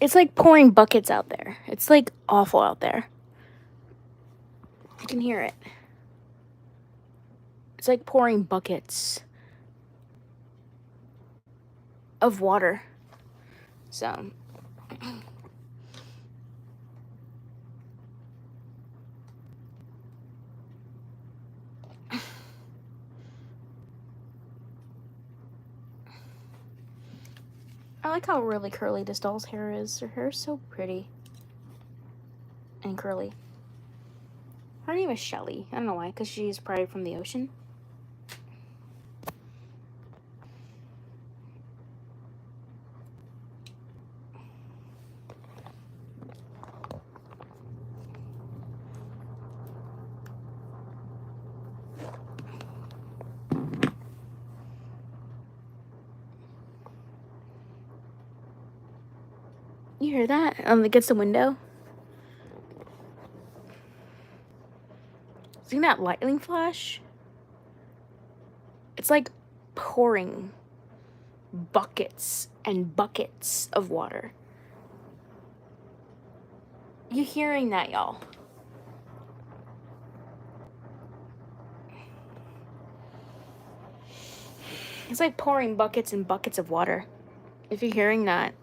It's like pouring buckets out there. It's like awful out there. You can hear it. It's like pouring buckets of water. So I like how really curly this doll's hair is. Her hair is so pretty and curly. Her name is Shelly. I don't know why, because she's probably from the ocean. You hear that? Against the window. See that lightning flash? It's like pouring buckets and buckets of water. You hearing that, y'all? It's like pouring buckets and buckets of water. If you're hearing that.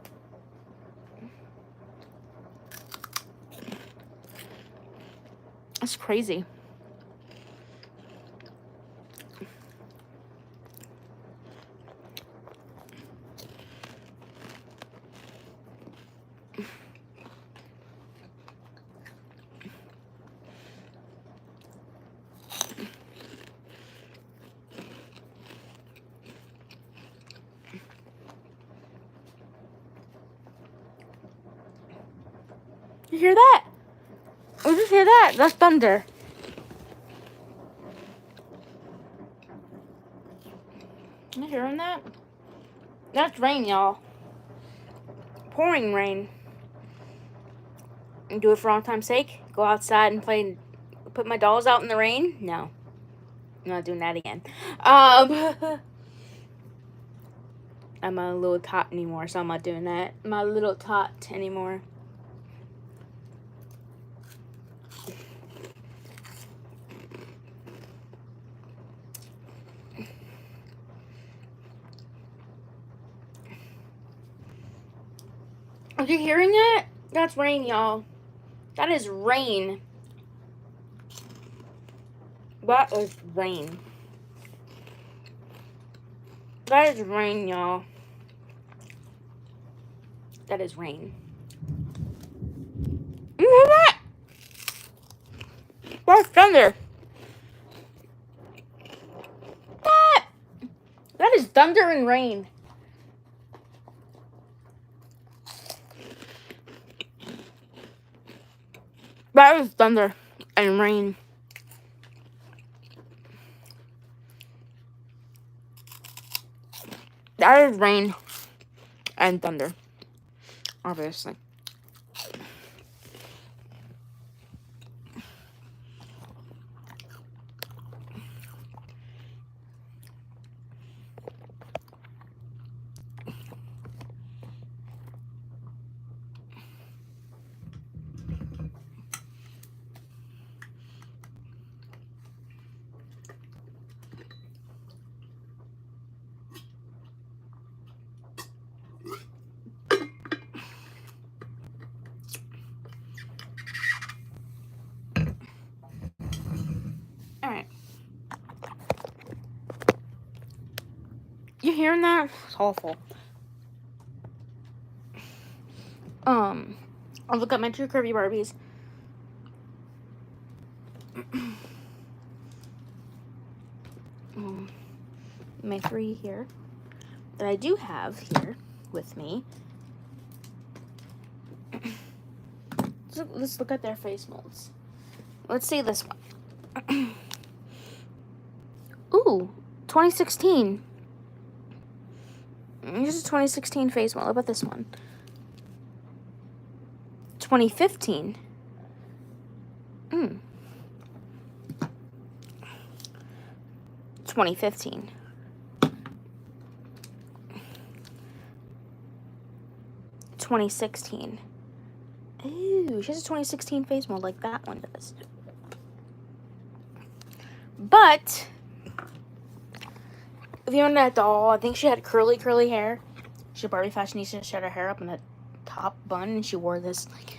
That's crazy. You hear that? Did you hear that? That's thunder. You hearing that? That's rain, y'all. Pouring rain. And do it for all time's sake? Go outside and play, put my dolls out in the rain? No. I'm not doing that again. I'm not a little tot anymore, so I'm not doing that. I'm not a little tot anymore. Are you hearing that? That's rain, y'all. That is rain. That is rain. That is rain, y'all. That is rain. You hear that? That's thunder. That is thunder and rain. That is thunder and rain. That is rain and thunder, obviously. Alright. You hearing that? It's awful. I'll look up my two curvy Barbies. My 3 here. that I do have here with me. Let's look at their face molds. Let's see this one. Ooh, 2016. Here's a 2016 face mold. What about this one? 2015. 2015. 2016. Ooh, she has a 2016 face mold like that one does. But if you remember that doll, I think she had curly hair. She Barbie fashionista, she had her hair up in a top bun, and she wore this like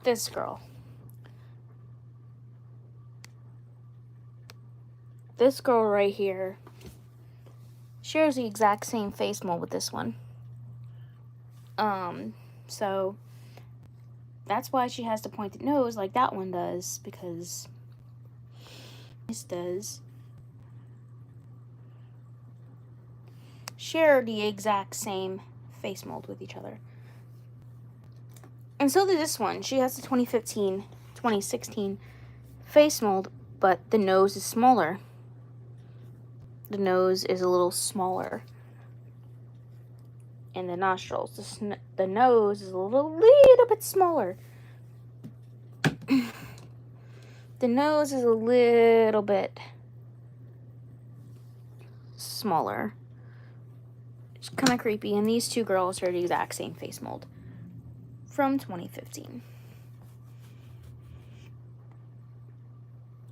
this girl. This girl right here shares the exact same face mold with this one. So that's why she has the pointed nose like that one does, because this does share the exact same face mold with each other. And so did this one. She has the 2016 face mold, but the nose is smaller. The nose is a little smaller. And the nostrils. The nose is a little bit smaller. The nose is a little bit smaller. It's kind of creepy. And these two girls are the exact same face mold from 2015.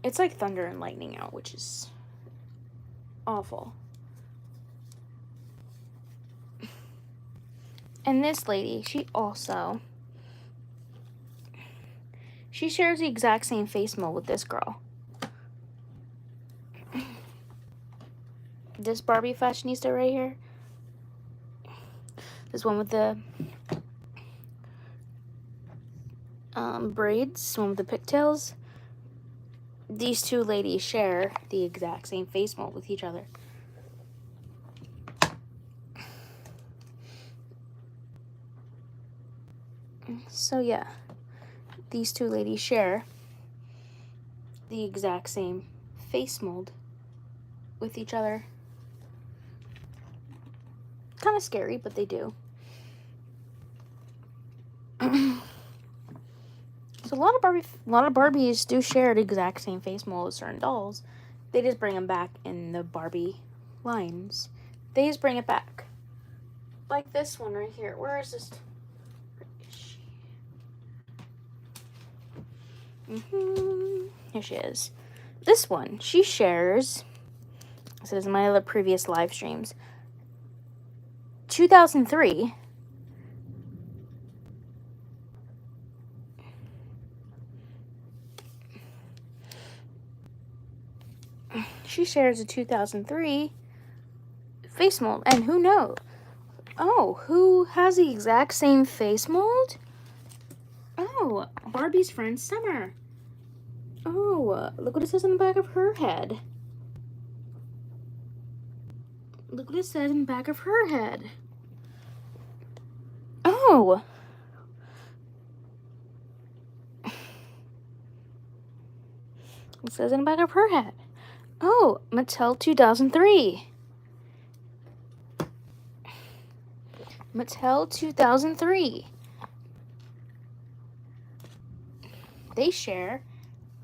It's like thunder and lightning out, which is awful. And this lady, she shares the exact same face mold with this girl. This Barbie fashionista right here. This one with the braids, one with the pigtails. These two ladies share the exact same face mold with each other. So yeah, these two ladies share the exact same face mold with each other. Kind of scary, but they do. So a lot of Barbies do share the exact same face mold as certain dolls. They just bring them back in the Barbie lines. They just bring it back. Like this one right here. Where is this? Here she is. This one, she shares, this is my other previous live streams, 2003. She shares a 2003 face mold. And who knows? Oh, who has the exact same face mold? Oh, Barbie's friend Summer. Oh, look what it says on the back of her head. Look what it says in the back of her head. Oh. It says in the back of her head. Oh, Mattel 2003. Mattel 2003.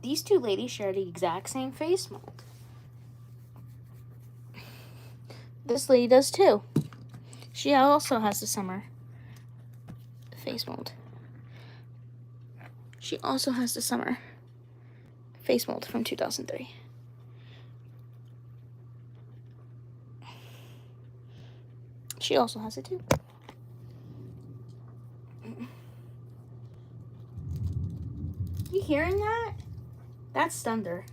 These two ladies share the exact same face mold. This lady does too. She also has the Summer face mold. She also has the Summer face mold from 2003. She also has it too. You hearing that? That's thunder.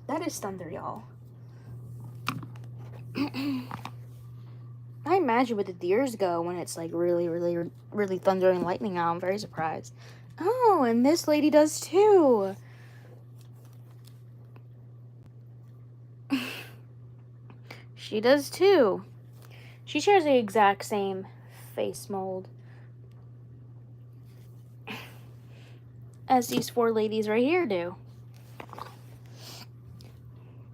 That is thunder, y'all. I imagine where the deers go when it's like really, really, really thunder and lightning out. I'm very surprised. Oh, and this lady does too. She does too. She shares the exact same face mold as these 4 ladies right here do.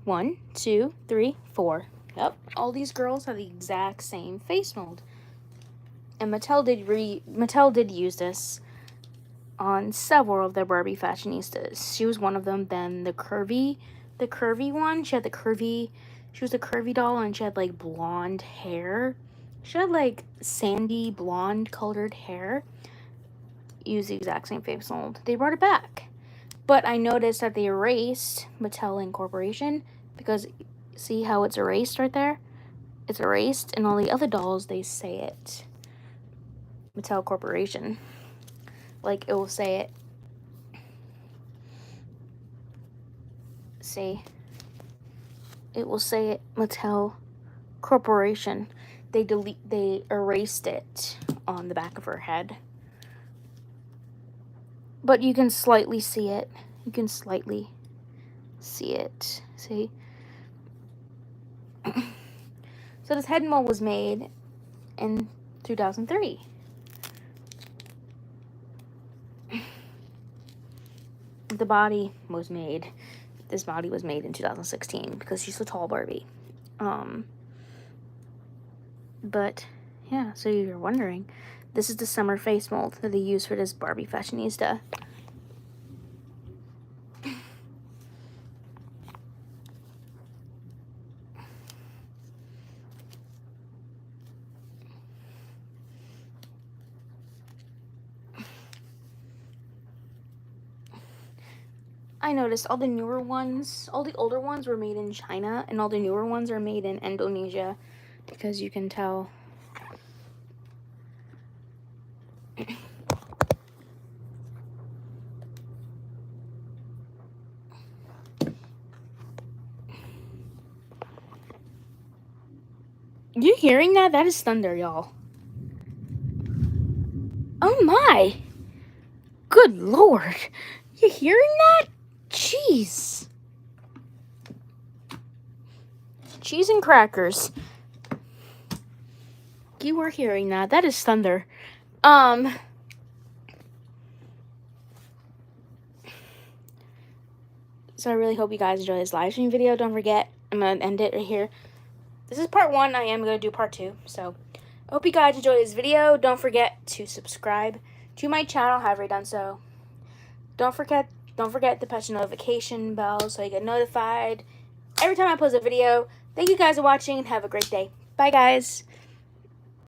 1, 2, 3, 4. Yep, all these girls have the exact same face mold. And Mattel did use this on several of their Barbie fashionistas. She was one of them. Then the curvy one, she was a curvy doll, and she had like blonde hair. She had like sandy blonde colored hair. Used the exact same face mold. They brought it back. But I noticed that they erased Mattel Incorporation because see how it's erased right there? It's erased, and all the other dolls, they say it. Mattel Corporation. Like, it will say it. See? It will say it, Mattel Corporation. They erased it on the back of her head. But you can slightly see it. You can slightly see it. See? So this head mold was made in 2003. The body was made. This body was made in 2016 because she's a tall Barbie. But yeah, so you're wondering, this is the summer face mold that they use for this Barbie fashionista. I noticed all the newer ones, all the older ones were made in China, and all the newer ones are made in Indonesia, because you can tell. You hearing that? That is thunder, y'all. Oh my! Good Lord! You hearing that? Jeez. Cheese and crackers. You were hearing that. That is thunder. So I really hope you guys enjoy this live stream video. Don't forget, I'm going to end it right here. This is part 1. I am going to do part 2. So I hope you guys enjoy this video. Don't forget to subscribe to my channel. Have already done so. Don't forget to press the notification bell so you get notified every time I post a video. Thank you guys for watching and have a great day. Bye, guys.